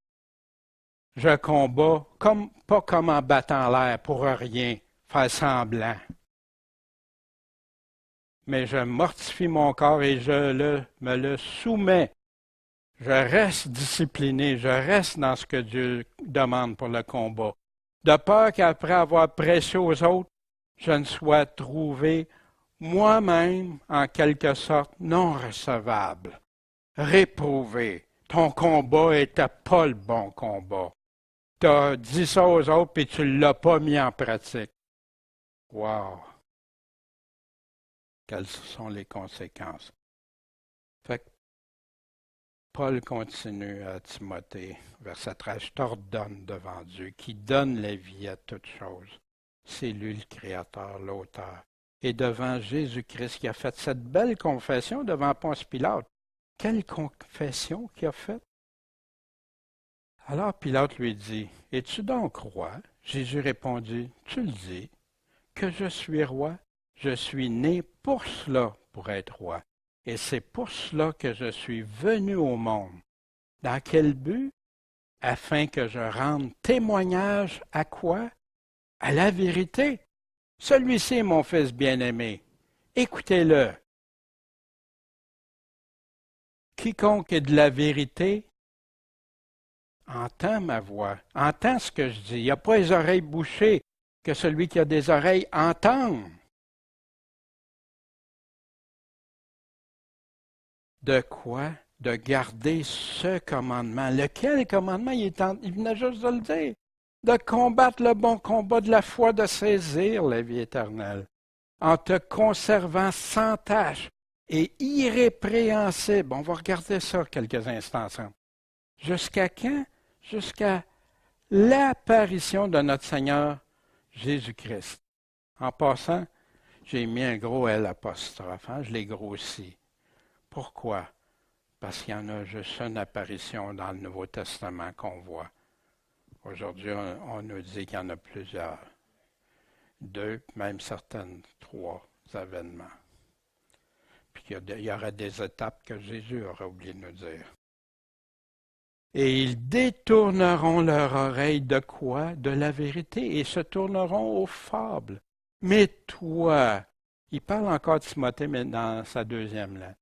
Je combats pas comme en battant l'air pour rien, faire semblant. Mais je mortifie mon corps et me le soumets. Je reste discipliné, je reste dans ce que Dieu demande pour le combat. De peur qu'après avoir prêché aux autres, je ne sois trouvé moi-même, en quelque sorte, non recevable, réprouvé. Ton combat n'était pas le bon combat. Tu as dit ça aux autres et tu ne l'as pas mis en pratique. Wow! Quelles sont les conséquences? Fait que Paul continue à Timothée, verset 13, je t'ordonne devant Dieu, qui donne la vie à toutes choses. C'est lui le Créateur, l'auteur. Et devant Jésus-Christ qui a fait cette belle confession devant Ponce Pilate. Quelle confession qu'il a faite? Alors Pilate lui dit, es-tu donc roi? Jésus répondit, tu le dis, que je suis roi. Je suis né pour cela, pour être roi. Et c'est pour cela que je suis venu au monde. Dans quel but? Afin que je rende témoignage à quoi? À la vérité. Celui-ci est mon fils bien-aimé. Écoutez-le. Quiconque est de la vérité entend ma voix, entend ce que je dis. Il n'y a pas les oreilles bouchées, que celui qui a des oreilles entende. De quoi? De garder ce commandement. Lequel commandement? Il venait juste de le dire. De combattre le bon combat de la foi, de saisir la vie éternelle, en te conservant sans tache et irrépréhensible. On va regarder ça quelques instants ensemble. Jusqu'à quand? Jusqu'à l'apparition de notre Seigneur Jésus-Christ. En passant, j'ai mis un gros L apostrophe, hein? Je l'ai grossi. Pourquoi? Parce qu'il y en a juste une apparition dans le Nouveau Testament qu'on voit. Aujourd'hui, on nous dit qu'il y en a plusieurs. 2, même certaines 3 événements. Puis il y aurait des étapes que Jésus aurait oublié de nous dire. Et ils détourneront leur oreille de quoi? De la vérité, et se tourneront aux fables. Mais toi, il parle encore de Timothée, mais dans sa deuxième lettre.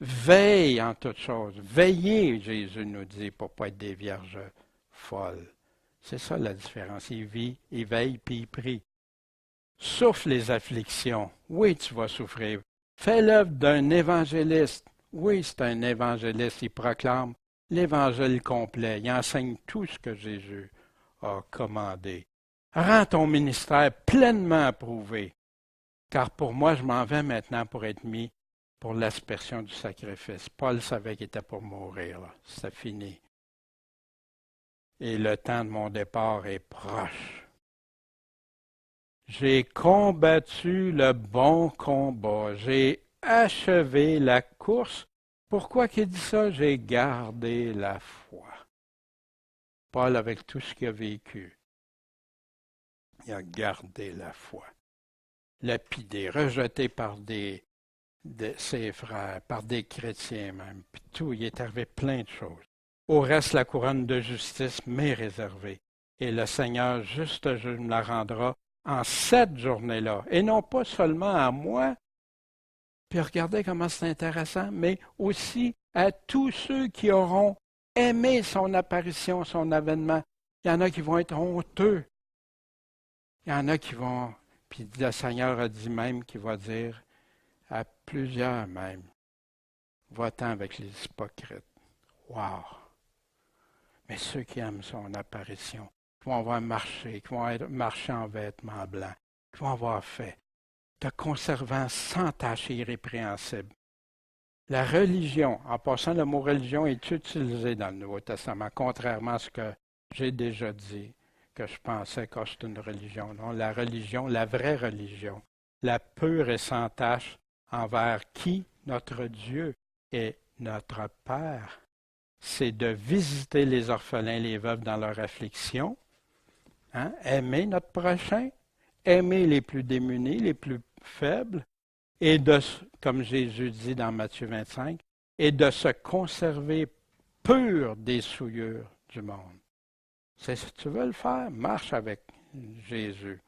Veille en toutes choses. Veillez, Jésus nous dit, pour ne pas être des vierges folles. C'est ça la différence. Il vit, il veille, puis il prie. Souffre les afflictions. Oui, tu vas souffrir. Fais l'œuvre d'un évangéliste. Oui, c'est un évangéliste. Il proclame l'évangile complet. Il enseigne tout ce que Jésus a commandé. Rends ton ministère pleinement approuvé. Car pour moi, je m'en vais maintenant pour être mis pour l'aspersion du sacrifice. Paul savait qu'il était pour mourir. C'était fini. Et le temps de mon départ est proche. J'ai combattu le bon combat. J'ai achevé la course. Pourquoi qu'il dit ça? J'ai gardé la foi. Paul, avec tout ce qu'il a vécu, il a gardé la foi. Lapidé, rejeté par ses frères, par des chrétiens même, puis tout, il est arrivé plein de choses. Au reste, la couronne de justice m'est réservée, et le Seigneur, juste je me la rendra en cette journée-là, et non pas seulement à moi, puis regardez comment c'est intéressant, mais aussi à tous ceux qui auront aimé son apparition, son avènement. Il y en a qui vont être honteux. Il y en a qui vont, puis le Seigneur a dit même qu'il va dire à plusieurs même, va-t'en avec les hypocrites. Wow! Mais ceux qui aiment son apparition, qui vont avoir marché, qui vont marcher en vêtements blancs, qui vont avoir fait, te conservant sans tache et irrépréhensible. La religion, en passant, le mot religion est utilisé dans le Nouveau Testament, contrairement à ce que j'ai déjà dit, que je pensais que c'était une religion. Non, la religion, la vraie religion, la pure et sans tache, envers qui notre Dieu est notre Père, c'est de visiter les orphelins et les veuves dans leur affliction, aimer notre prochain, aimer les plus démunis, les plus faibles, et comme Jésus dit dans Matthieu 25, et de se conserver pur des souillures du monde. Si tu veux le faire, marche avec Jésus.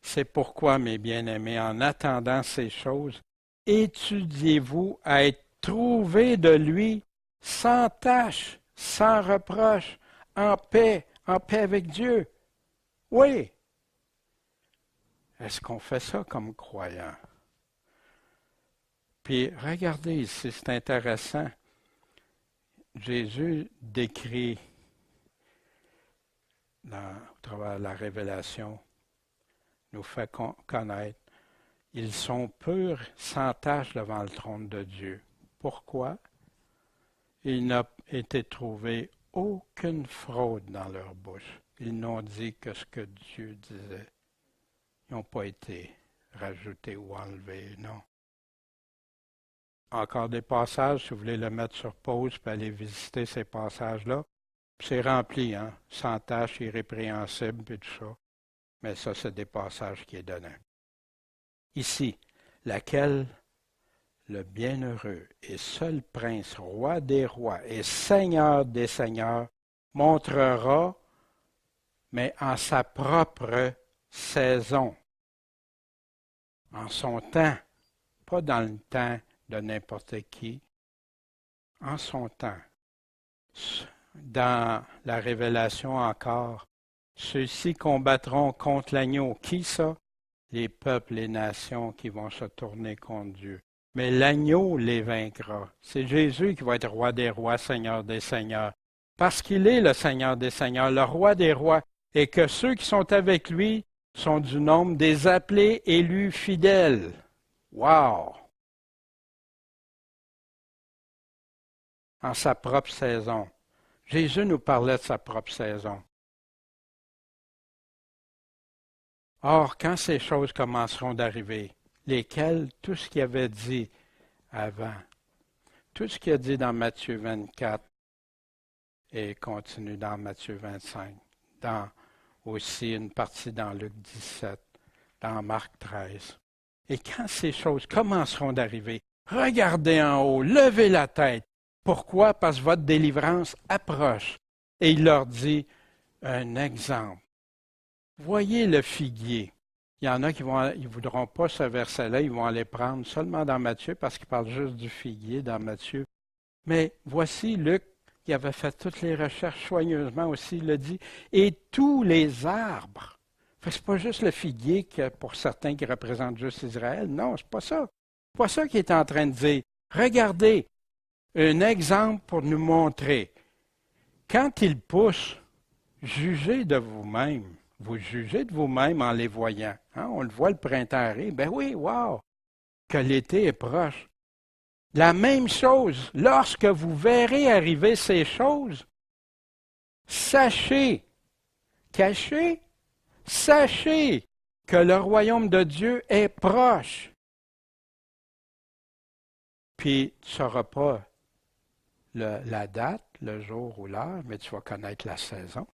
C'est pourquoi, mes bien-aimés, en attendant ces choses, étudiez-vous à être trouvés de lui sans tache, sans reproche, en paix avec Dieu. Oui. Est-ce qu'on fait ça comme croyants? Puis regardez ici, c'est intéressant. Jésus décrit au travers de la révélation, nous fait connaître, ils sont purs, sans tache devant le trône de Dieu. Pourquoi? Il n'a été trouvé aucune fraude dans leur bouche. Ils n'ont dit que ce que Dieu disait. Ils n'ont pas été rajoutés ou enlevés, non. Encore des passages, si vous voulez le mettre sur pause et aller visiter ces passages-là. C'est rempli, sans tache, irrépréhensible et tout ça. Mais ça, c'est des passages qui est donné. Ici, laquelle le bienheureux et seul prince, roi des rois et seigneur des seigneurs, montrera, mais en sa propre saison, en son temps, pas dans le temps de n'importe qui, en son temps. Dans la Révélation encore, ceux-ci combattront contre l'agneau. Qui ça? Les peuples, les nations qui vont se tourner contre Dieu. Mais l'agneau les vaincra. C'est Jésus qui va être roi des rois, Seigneur des seigneurs. Parce qu'il est le Seigneur des seigneurs, le roi des rois, et que ceux qui sont avec lui sont du nombre des appelés, élus, fidèles. Wow! En sa propre saison. Jésus nous parlait de sa propre saison. Or, quand ces choses commenceront d'arriver, lesquelles, tout ce qu'il avait dit avant, tout ce qu'il a dit dans Matthieu 24 et continue dans Matthieu 25, dans aussi une partie dans Luc 17, dans Marc 13. Et quand ces choses commenceront d'arriver, regardez en haut, levez la tête. Pourquoi? Parce que votre délivrance approche. Et il leur dit un exemple. Voyez le figuier. Il y en a qui ne voudront pas ce verset-là, ils vont aller prendre seulement dans Matthieu parce qu'il parle juste du figuier dans Matthieu. Mais voici Luc, qui avait fait toutes les recherches soigneusement aussi, il le dit, et tous les arbres. Ce n'est pas juste le figuier que pour certains qui représentent juste Israël. Non, c'est pas ça. C'est pas ça qu'il est en train de dire. Regardez, un exemple pour nous montrer. Quand il pousse, jugez de vous-même. Vous jugez de vous-même en les voyant. Hein? On le voit, le printemps arrive. Ben oui, wow, que l'été est proche. La même chose, lorsque vous verrez arriver ces choses, sachez, cachez, sachez que le royaume de Dieu est proche. Puis tu ne sauras pas la date, le jour ou l'heure, mais tu vas connaître la saison.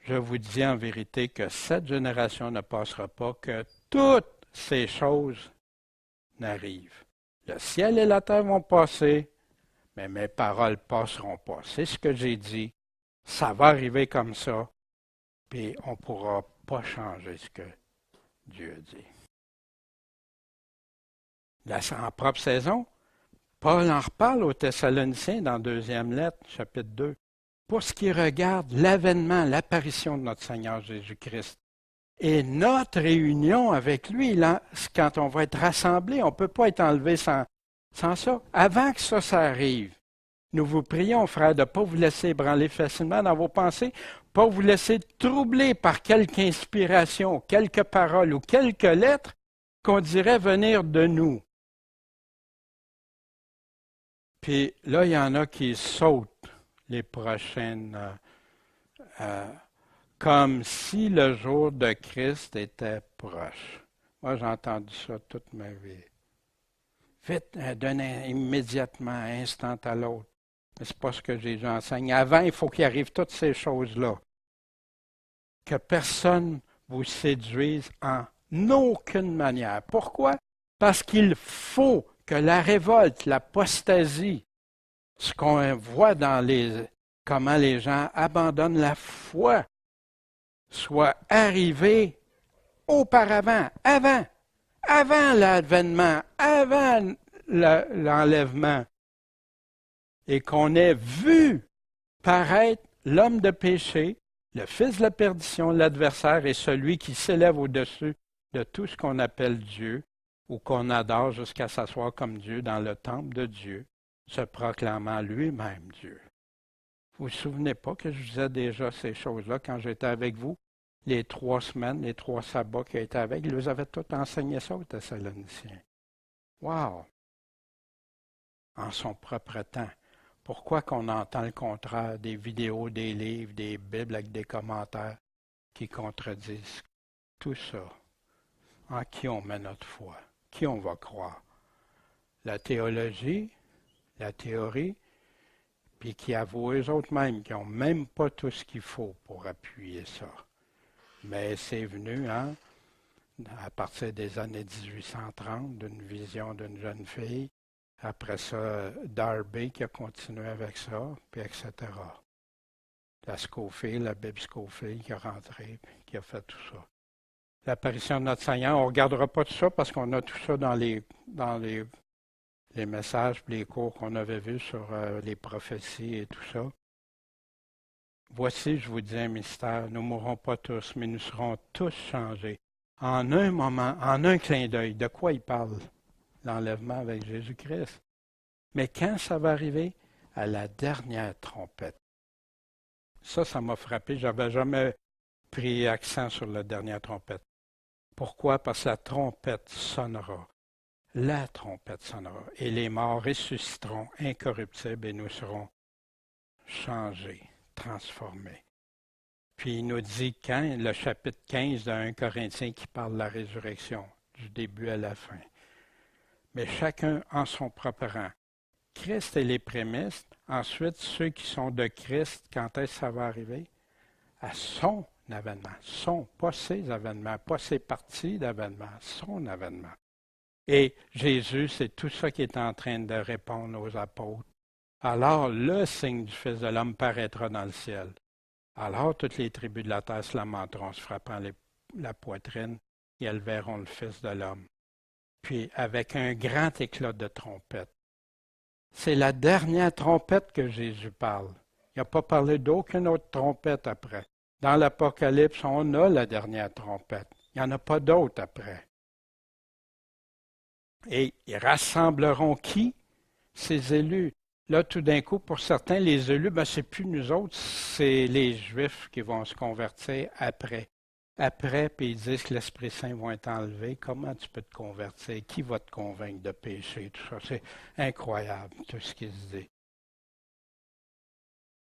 Je vous dis en vérité que cette génération ne passera pas, que toutes ces choses n'arrivent. Le ciel et la terre vont passer, mais mes paroles ne passeront pas. C'est ce que j'ai dit. Ça va arriver comme ça, puis on ne pourra pas changer ce que Dieu dit. En propre saison, Paul en reparle aux Thessaloniciens dans 2e lettre, chapitre 2, pour ce qui regarde l'avènement, l'apparition de notre Seigneur Jésus-Christ. Et notre réunion avec lui, là, quand on va être rassemblés, on ne peut pas être enlevé sans ça. Avant que ça arrive, nous vous prions, frères, de ne pas vous laisser ébranler facilement dans vos pensées, pas vous laisser troubler par quelque inspiration, quelques paroles ou quelques lettres qu'on dirait venir de nous. Puis là, il y en a qui sautent les prochaines, comme si le jour de Christ était proche. Moi, j'ai entendu ça toute ma vie. Vite, immédiatement, instant à l'autre. Mais ce n'est pas ce que Jésus enseigne. Avant, il faut qu'il arrive toutes ces choses-là. Que personne vous séduise en aucune manière. Pourquoi? Parce qu'il faut que la révolte, l'apostasie, ce qu'on voit dans comment les gens abandonnent la foi, soit arrivé auparavant, avant l'avènement, avant l'enlèvement, et qu'on ait vu paraître l'homme de péché, le fils de la perdition, l'adversaire et celui qui s'élève au-dessus de tout ce qu'on appelle Dieu, ou qu'on adore jusqu'à s'asseoir comme Dieu dans le temple de Dieu, se proclamant lui-même Dieu. Vous ne vous souvenez pas que je disais déjà ces choses-là quand j'étais avec vous? Les 3 semaines, les 3 sabbats qui étaient avec, ils nous avaient tout enseigné ça aux Thessaloniciens. Wow! En son propre temps. Pourquoi qu'on entend le contraire, des vidéos, des livres, des Bibles avec des commentaires qui contredisent tout ça? En qui on met notre foi? Qui on va croire? La théologie, la théorie, puis qui avouent eux autres mêmes qu'ils n'ont même pas tout ce qu'il faut pour appuyer ça. Mais c'est venu, hein, à partir des années 1830, d'une vision d'une jeune fille. Après ça, Darby qui a continué avec ça, puis etc. La Scofield, la Bible Scofield qui est rentrée, puis qui a fait tout ça. L'apparition de notre Seigneur, on ne regardera pas tout ça parce qu'on a tout ça dans les messages, les cours qu'on avait vus sur les prophéties et tout ça. Voici, je vous dis un mystère, nous ne mourrons pas tous, mais nous serons tous changés. En un moment, en un clin d'œil, de quoi il parle? L'enlèvement avec Jésus-Christ. Mais quand ça va arriver? À la dernière trompette. Ça m'a frappé. Je n'avais jamais pris accent sur la dernière trompette. Pourquoi? Parce que la trompette sonnera. La trompette sonnera. Et les morts ressusciteront incorruptibles et nous serons changés, transformés. Puis il nous dit quand? Le chapitre 15 de 1 Corinthiens qui parle de la résurrection, du début à la fin. Mais chacun en son propre rang. Christ est les prémices. Ensuite, ceux qui sont de Christ, quand est-ce que ça va arriver? À son avènement. Pas ses avènements, pas ses parties d'avènement, son avènement. Et Jésus, c'est tout ça qui est en train de répondre aux apôtres. Alors, le signe du Fils de l'homme paraîtra dans le ciel. Alors, toutes les tribus de la terre se lamenteront, se frappant la poitrine, et elles verront le Fils de l'homme. Puis avec un grand éclat de trompette. C'est la dernière trompette que Jésus parle. Il n'a pas parlé d'aucune autre trompette après. Dans l'Apocalypse, on a la dernière trompette. Il n'y en a pas d'autre après. Et ils rassembleront qui? Ces élus. Là, tout d'un coup, pour certains, les élus, c'est plus nous autres, c'est les Juifs qui vont se convertir après. Après, puis ils disent que l'Esprit Saint va être enlevé. Comment tu peux te convertir? Qui va te convaincre de pécher? Tout ça, c'est incroyable, tout ce qui se dit.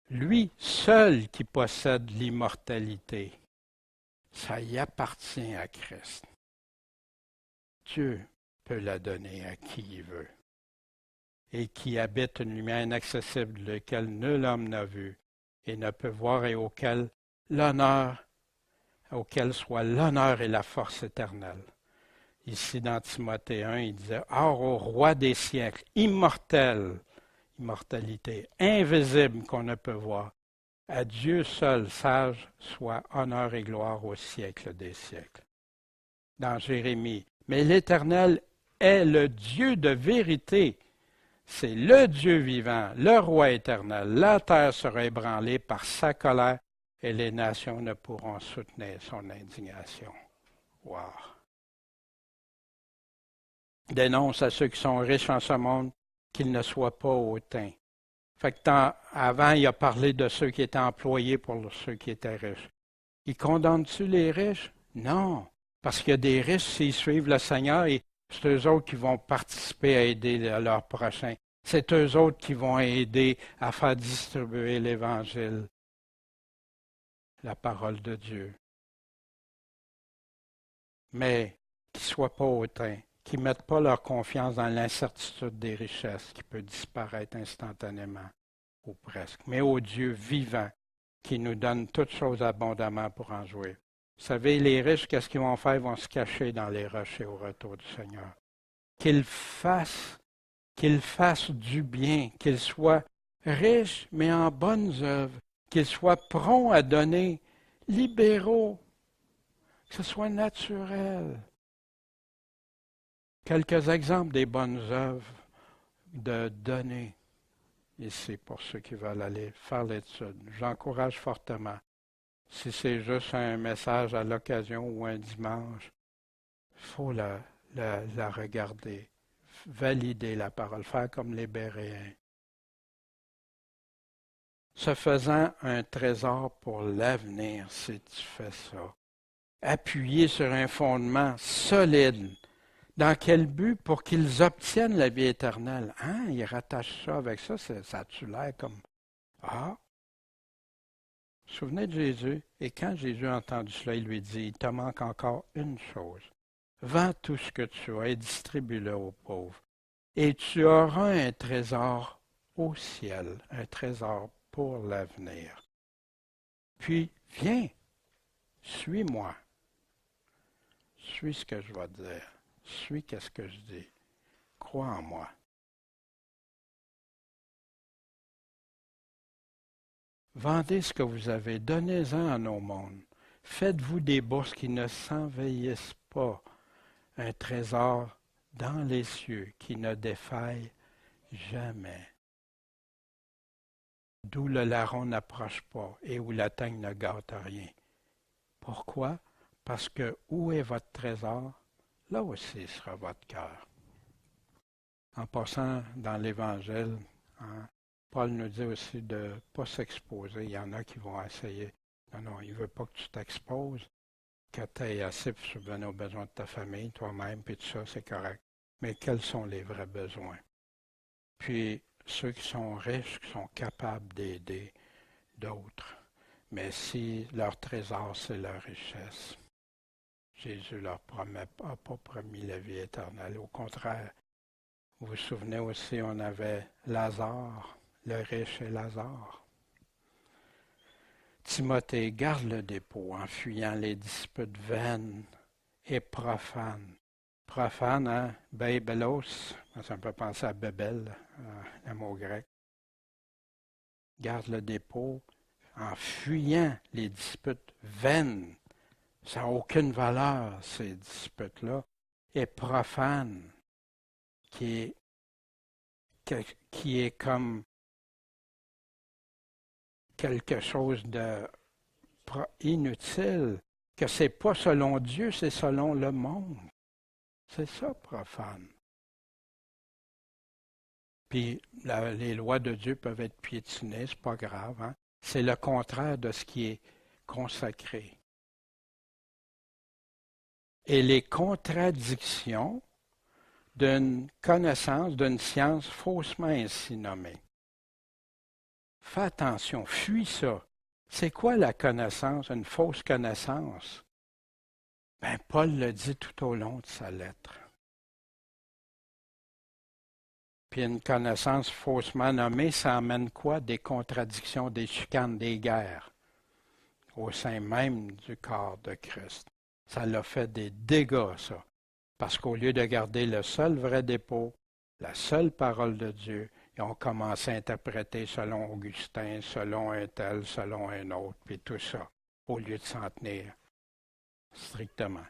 Lui seul qui possède l'immortalité, ça y appartient à Christ. Dieu peut la donner à qui il veut. Et qui habite une lumière inaccessible, laquelle nul homme n'a vu et ne peut voir, et auquel soit l'honneur et la force éternelle. Ici, dans Timothée 1, il disait, « Or au roi des siècles, immortel, immortalité, invisible qu'on ne peut voir, à Dieu seul sage, soit honneur et gloire au siècle des siècles. » Dans Jérémie, « Mais l'Éternel est le Dieu de vérité. C'est le Dieu vivant, le roi éternel. La terre sera ébranlée par sa colère et les nations ne pourront soutenir son indignation. » Wow! Dénonce à ceux qui sont riches en ce monde qu'ils ne soient pas hautains. Fait que avant, il a parlé de ceux qui étaient employés pour ceux qui étaient riches. Il condamne-tu les riches? Non. Parce qu'il y a des riches, s'ils suivent le Seigneur, et c'est eux autres qui vont participer à aider leurs prochains. C'est eux autres qui vont aider à faire distribuer l'Évangile, la parole de Dieu. Mais qu'ils ne soient pas hautains, qu'ils ne mettent pas leur confiance dans l'incertitude des richesses qui peut disparaître instantanément, ou presque, mais au Dieu vivant qui nous donne toutes choses abondamment pour en jouir. Vous savez, les riches, qu'est-ce qu'ils vont faire? Ils vont se cacher dans les rochers au retour du Seigneur. Qu'ils fassent du bien, qu'ils soient riches, mais en bonnes œuvres, qu'ils soient prompts à donner, libéraux, que ce soit naturel. Quelques exemples des bonnes œuvres de donner ici pour ceux qui veulent aller faire l'étude. J'encourage fortement. Si c'est juste un message à l'occasion ou un dimanche, il faut la regarder, valider la parole, faire comme les Béréens. Se faisant un trésor pour l'avenir, si tu fais ça. Appuyé sur un fondement solide. Dans quel but? Pour qu'ils obtiennent la vie éternelle. Hein? Ils rattachent ça avec ça, ça a-tu l'air comme... Ah! Souvenez de Jésus, et quand Jésus a entendu cela, il lui dit, il te manque encore une chose. Vends tout ce que tu as et distribue-le aux pauvres. Et tu auras un trésor au ciel, un trésor pour l'avenir. Puis, viens, suis-moi. Suis ce que je vais te dire. Suis qu'est-ce que je dis. Crois en moi. Vendez ce que vous avez, donnez-en à nos mondes. Faites-vous des bourses qui ne s'envahissent pas, un trésor dans les cieux qui ne défaille jamais, d'où le larron n'approche pas et où la teigne ne gâte rien. Pourquoi? Parce que où est votre trésor, là aussi sera votre cœur. En passant dans l'Évangile, Paul nous dit aussi de ne pas s'exposer. Il y en a qui vont essayer. Non, il ne veut pas que tu t'exposes, que tu aies assez pour subvenir aux besoins de ta famille, toi-même, puis tout ça, c'est correct. Mais quels sont les vrais besoins? Puis, ceux qui sont riches, qui sont capables d'aider d'autres. Mais si leur trésor, c'est leur richesse, Jésus leur n'a pas promis la vie éternelle. Au contraire, vous vous souvenez aussi, on avait Lazare, le riche et Lazare. Timothée, garde le dépôt en fuyant les disputes vaines et profanes. Profane, hein? Bébelos, ça me peut penser à Bébel, un mot grec. Garde le dépôt en fuyant les disputes vaines. Ça n'a aucune valeur, ces disputes-là, et profanes, qui est comme quelque chose de inutile, que c'est pas selon Dieu, c'est selon le monde. C'est ça, profane. Puis les lois de Dieu peuvent être piétinées, c'est pas grave. Hein? C'est le contraire de ce qui est consacré. Et les contradictions d'une connaissance, d'une science faussement ainsi nommée. Fais attention, fuis ça. C'est quoi la connaissance, une fausse connaissance? Ben, Paul le dit tout au long de sa lettre. Puis une connaissance faussement nommée, ça amène quoi? Des contradictions, des chicanes, des guerres au sein même du corps de Christ. Ça l'a fait des dégâts, ça. Parce qu'au lieu de garder le seul vrai dépôt, la seule parole de Dieu, ils ont commencé à interpréter selon Augustin, selon un tel, selon un autre, puis tout ça, au lieu de s'en tenir strictement.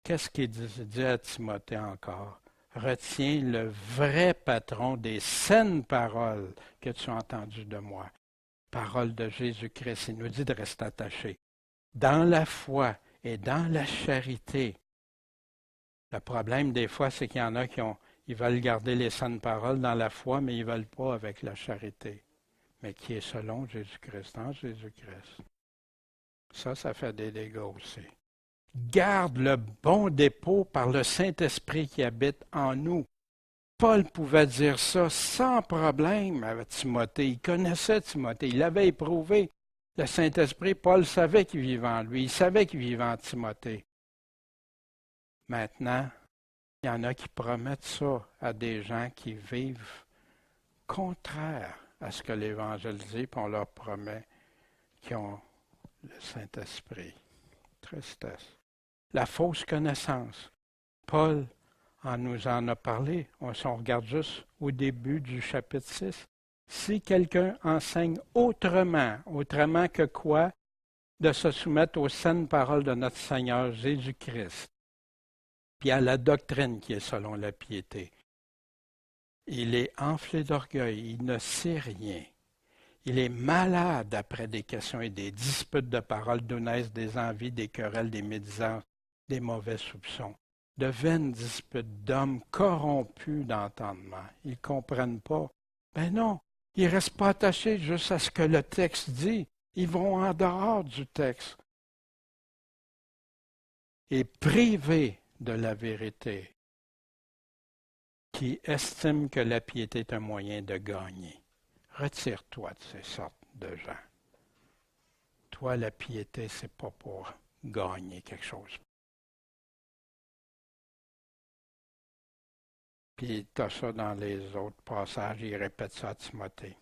Qu'est-ce qu'il dit à Timothée encore? Retiens le vrai patron des saines paroles que tu as entendues de moi. Parole de Jésus-Christ. Il nous dit de rester attaché dans la foi et dans la charité. Le problème des fois, c'est qu'il y en a ils veulent garder les saines paroles dans la foi, mais ils ne veulent pas avec la charité, mais qui est selon Jésus-Christ, en Jésus-Christ. Ça fait des dégâts aussi. Garde le bon dépôt par le Saint-Esprit qui habite en nous. Paul pouvait dire ça sans problème à Timothée. Il connaissait Timothée, il l'avait éprouvé. Le Saint-Esprit, Paul savait qu'il vivait en lui, il savait qu'il vivait en Timothée. Maintenant, il y en a qui promettent ça à des gens qui vivent contraire à ce que l'Évangile dit, puis on leur promet qu'ils ont le Saint-Esprit. Tristesse. La fausse connaissance. Paul nous en a parlé. On regarde juste au début du chapitre 6. Si quelqu'un enseigne autrement que quoi, de se soumettre aux saines paroles de notre Seigneur Jésus-Christ, puis à la doctrine qui est selon la piété. Il est enflé d'orgueil, il ne sait rien. Il est malade après des questions et des disputes de paroles, d'où naissent des envies, des querelles, des médisances, des mauvais soupçons, de vaines disputes d'hommes corrompus d'entendement. Ils ne comprennent pas. Ben non, ils ne restent pas attachés juste à ce que le texte dit. Ils vont en dehors du texte. Et privés de la vérité, qui estiment que la piété est un moyen de gagner. Retire-toi de ces sortes de gens. Toi, la piété, c'est pas pour gagner quelque chose. Puis tu as ça dans les autres passages, il répète ça à Timothée.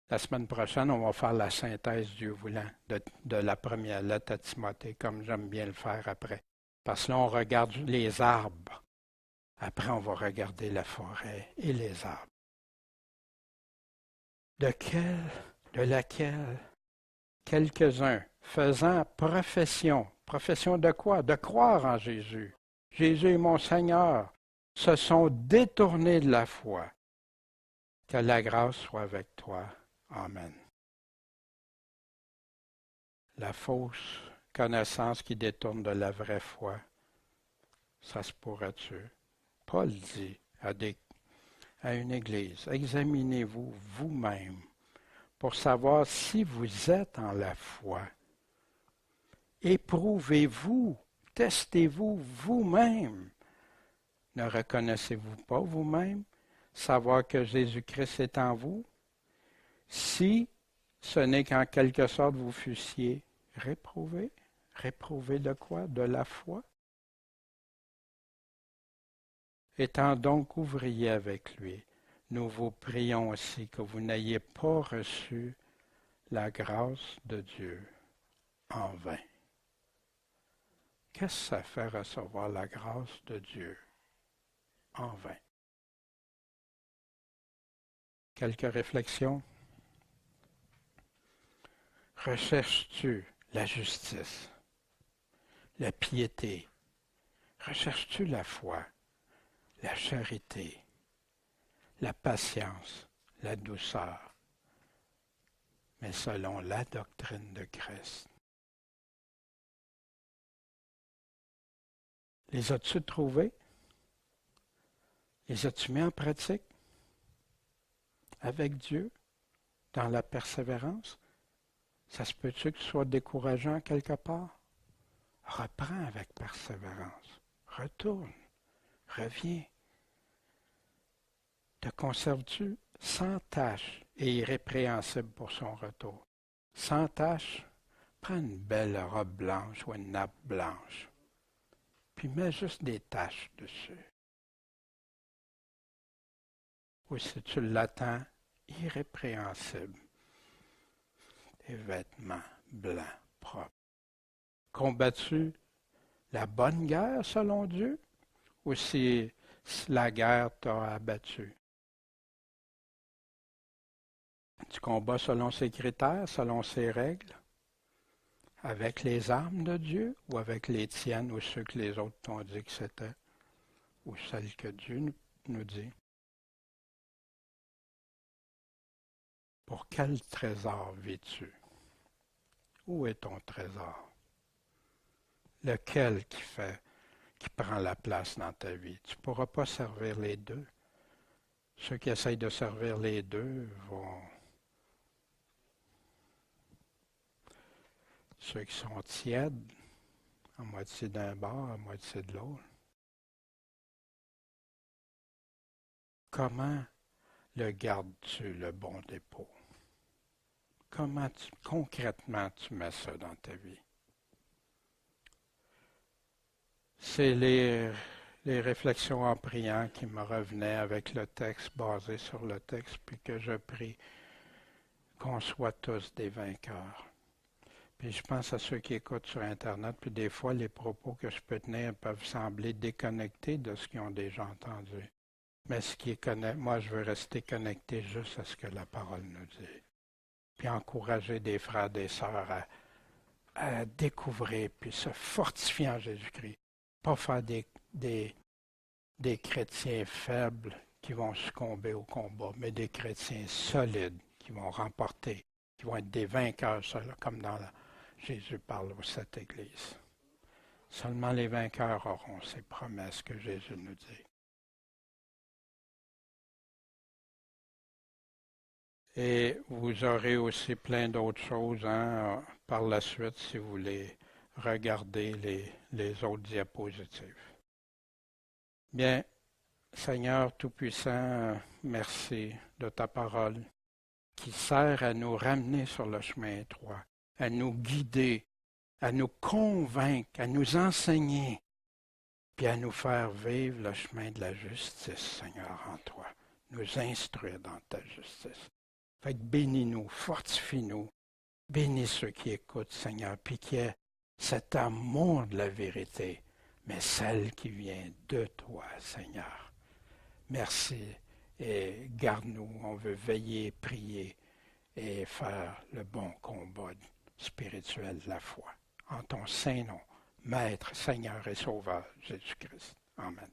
La semaine prochaine, on va faire la synthèse, Dieu voulant, de la première lettre à Timothée, comme j'aime bien le faire après. Parce que là, on regarde les arbres. Après, on va regarder la forêt et les arbres. De laquelle quelques-uns, faisant profession de quoi? De croire en Jésus. Jésus est mon Seigneur, se sont détournés de la foi. Que la grâce soit avec toi. Amen. La fausse connaissance qui détourne de la vraie foi, ça se pourrait-tu? Paul dit à une église, examinez-vous vous-même pour savoir si vous êtes en la foi. Éprouvez-vous, testez-vous vous-même. Ne reconnaissez-vous pas vous-même savoir que Jésus-Christ est en vous? Si ce n'est qu'en quelque sorte vous fussiez réprouvés. Réprouvés de quoi? De la foi? Étant donc ouvriers avec lui, nous vous prions aussi que vous n'ayez pas reçu la grâce de Dieu en vain. Qu'est-ce que ça fait recevoir la grâce de Dieu en vain? Quelques réflexions? Recherches-tu la justice, la piété? Recherches-tu la foi, la charité, la patience, la douceur, mais selon la doctrine de Christ? Les as-tu trouvés? Les as-tu mis en pratique avec Dieu dans la persévérance? Ça se peut-tu que ce soit décourageant quelque part? Reprends avec persévérance. Retourne. Reviens. Te conserves-tu sans tache et irrépréhensible pour son retour? Sans tache, prends une belle robe blanche ou une nappe blanche, puis mets juste des taches dessus. Ou si tu l'attends, irrépréhensible, des vêtements blancs, propres. Combats-tu la bonne guerre selon Dieu, ou si la guerre t'a abattu? Tu combats selon ses critères, selon ses règles, avec les armes de Dieu ou avec les tiennes ou ceux que les autres t'ont dit que c'était, ou celles que Dieu nous dit. Pour quel trésor vis-tu? Où est ton trésor? Lequel qui prend la place dans ta vie? Tu ne pourras pas servir les deux. Ceux qui essayent de servir les deux vont... Ceux qui sont tièdes, à moitié d'un bord, à moitié de l'autre. Comment le gardes-tu, le bon dépôt? Comment concrètement tu mets ça dans ta vie? C'est les réflexions en priant qui me revenaient avec le texte, basé sur le texte, puis que je prie qu'on soit tous des vainqueurs. Puis je pense à ceux qui écoutent sur Internet, puis des fois, les propos que je peux tenir peuvent sembler déconnectés de ce qu'ils ont déjà entendu. Mais ce qui est connecté, moi, je veux rester connecté juste à ce que la parole nous dit. Puis encourager des frères, des sœurs à découvrir, puis se fortifier en Jésus-Christ. Pas faire des chrétiens faibles qui vont succomber au combat, mais des chrétiens solides qui vont remporter, qui vont être des vainqueurs, comme dans Jésus parle aux 7 églises. Seulement les vainqueurs auront ces promesses que Jésus nous dit. Et vous aurez aussi plein d'autres choses par la suite si vous voulez regarder les autres diapositives. Bien, Seigneur Tout-Puissant, merci de ta parole qui sert à nous ramener sur le chemin étroit, à nous guider, à nous convaincre, à nous enseigner, puis à nous faire vivre le chemin de la justice, Seigneur, en toi, nous instruire dans ta justice. Fait que bénis-nous, fortifie-nous, bénis ceux qui écoutent, Seigneur, puis qu'il y ait cet amour de la vérité, mais celle qui vient de toi, Seigneur. Merci et garde-nous, on veut veiller, prier et faire le bon combat spirituel de la foi. En ton saint nom, Maître, Seigneur et Sauveur, Jésus-Christ. Amen.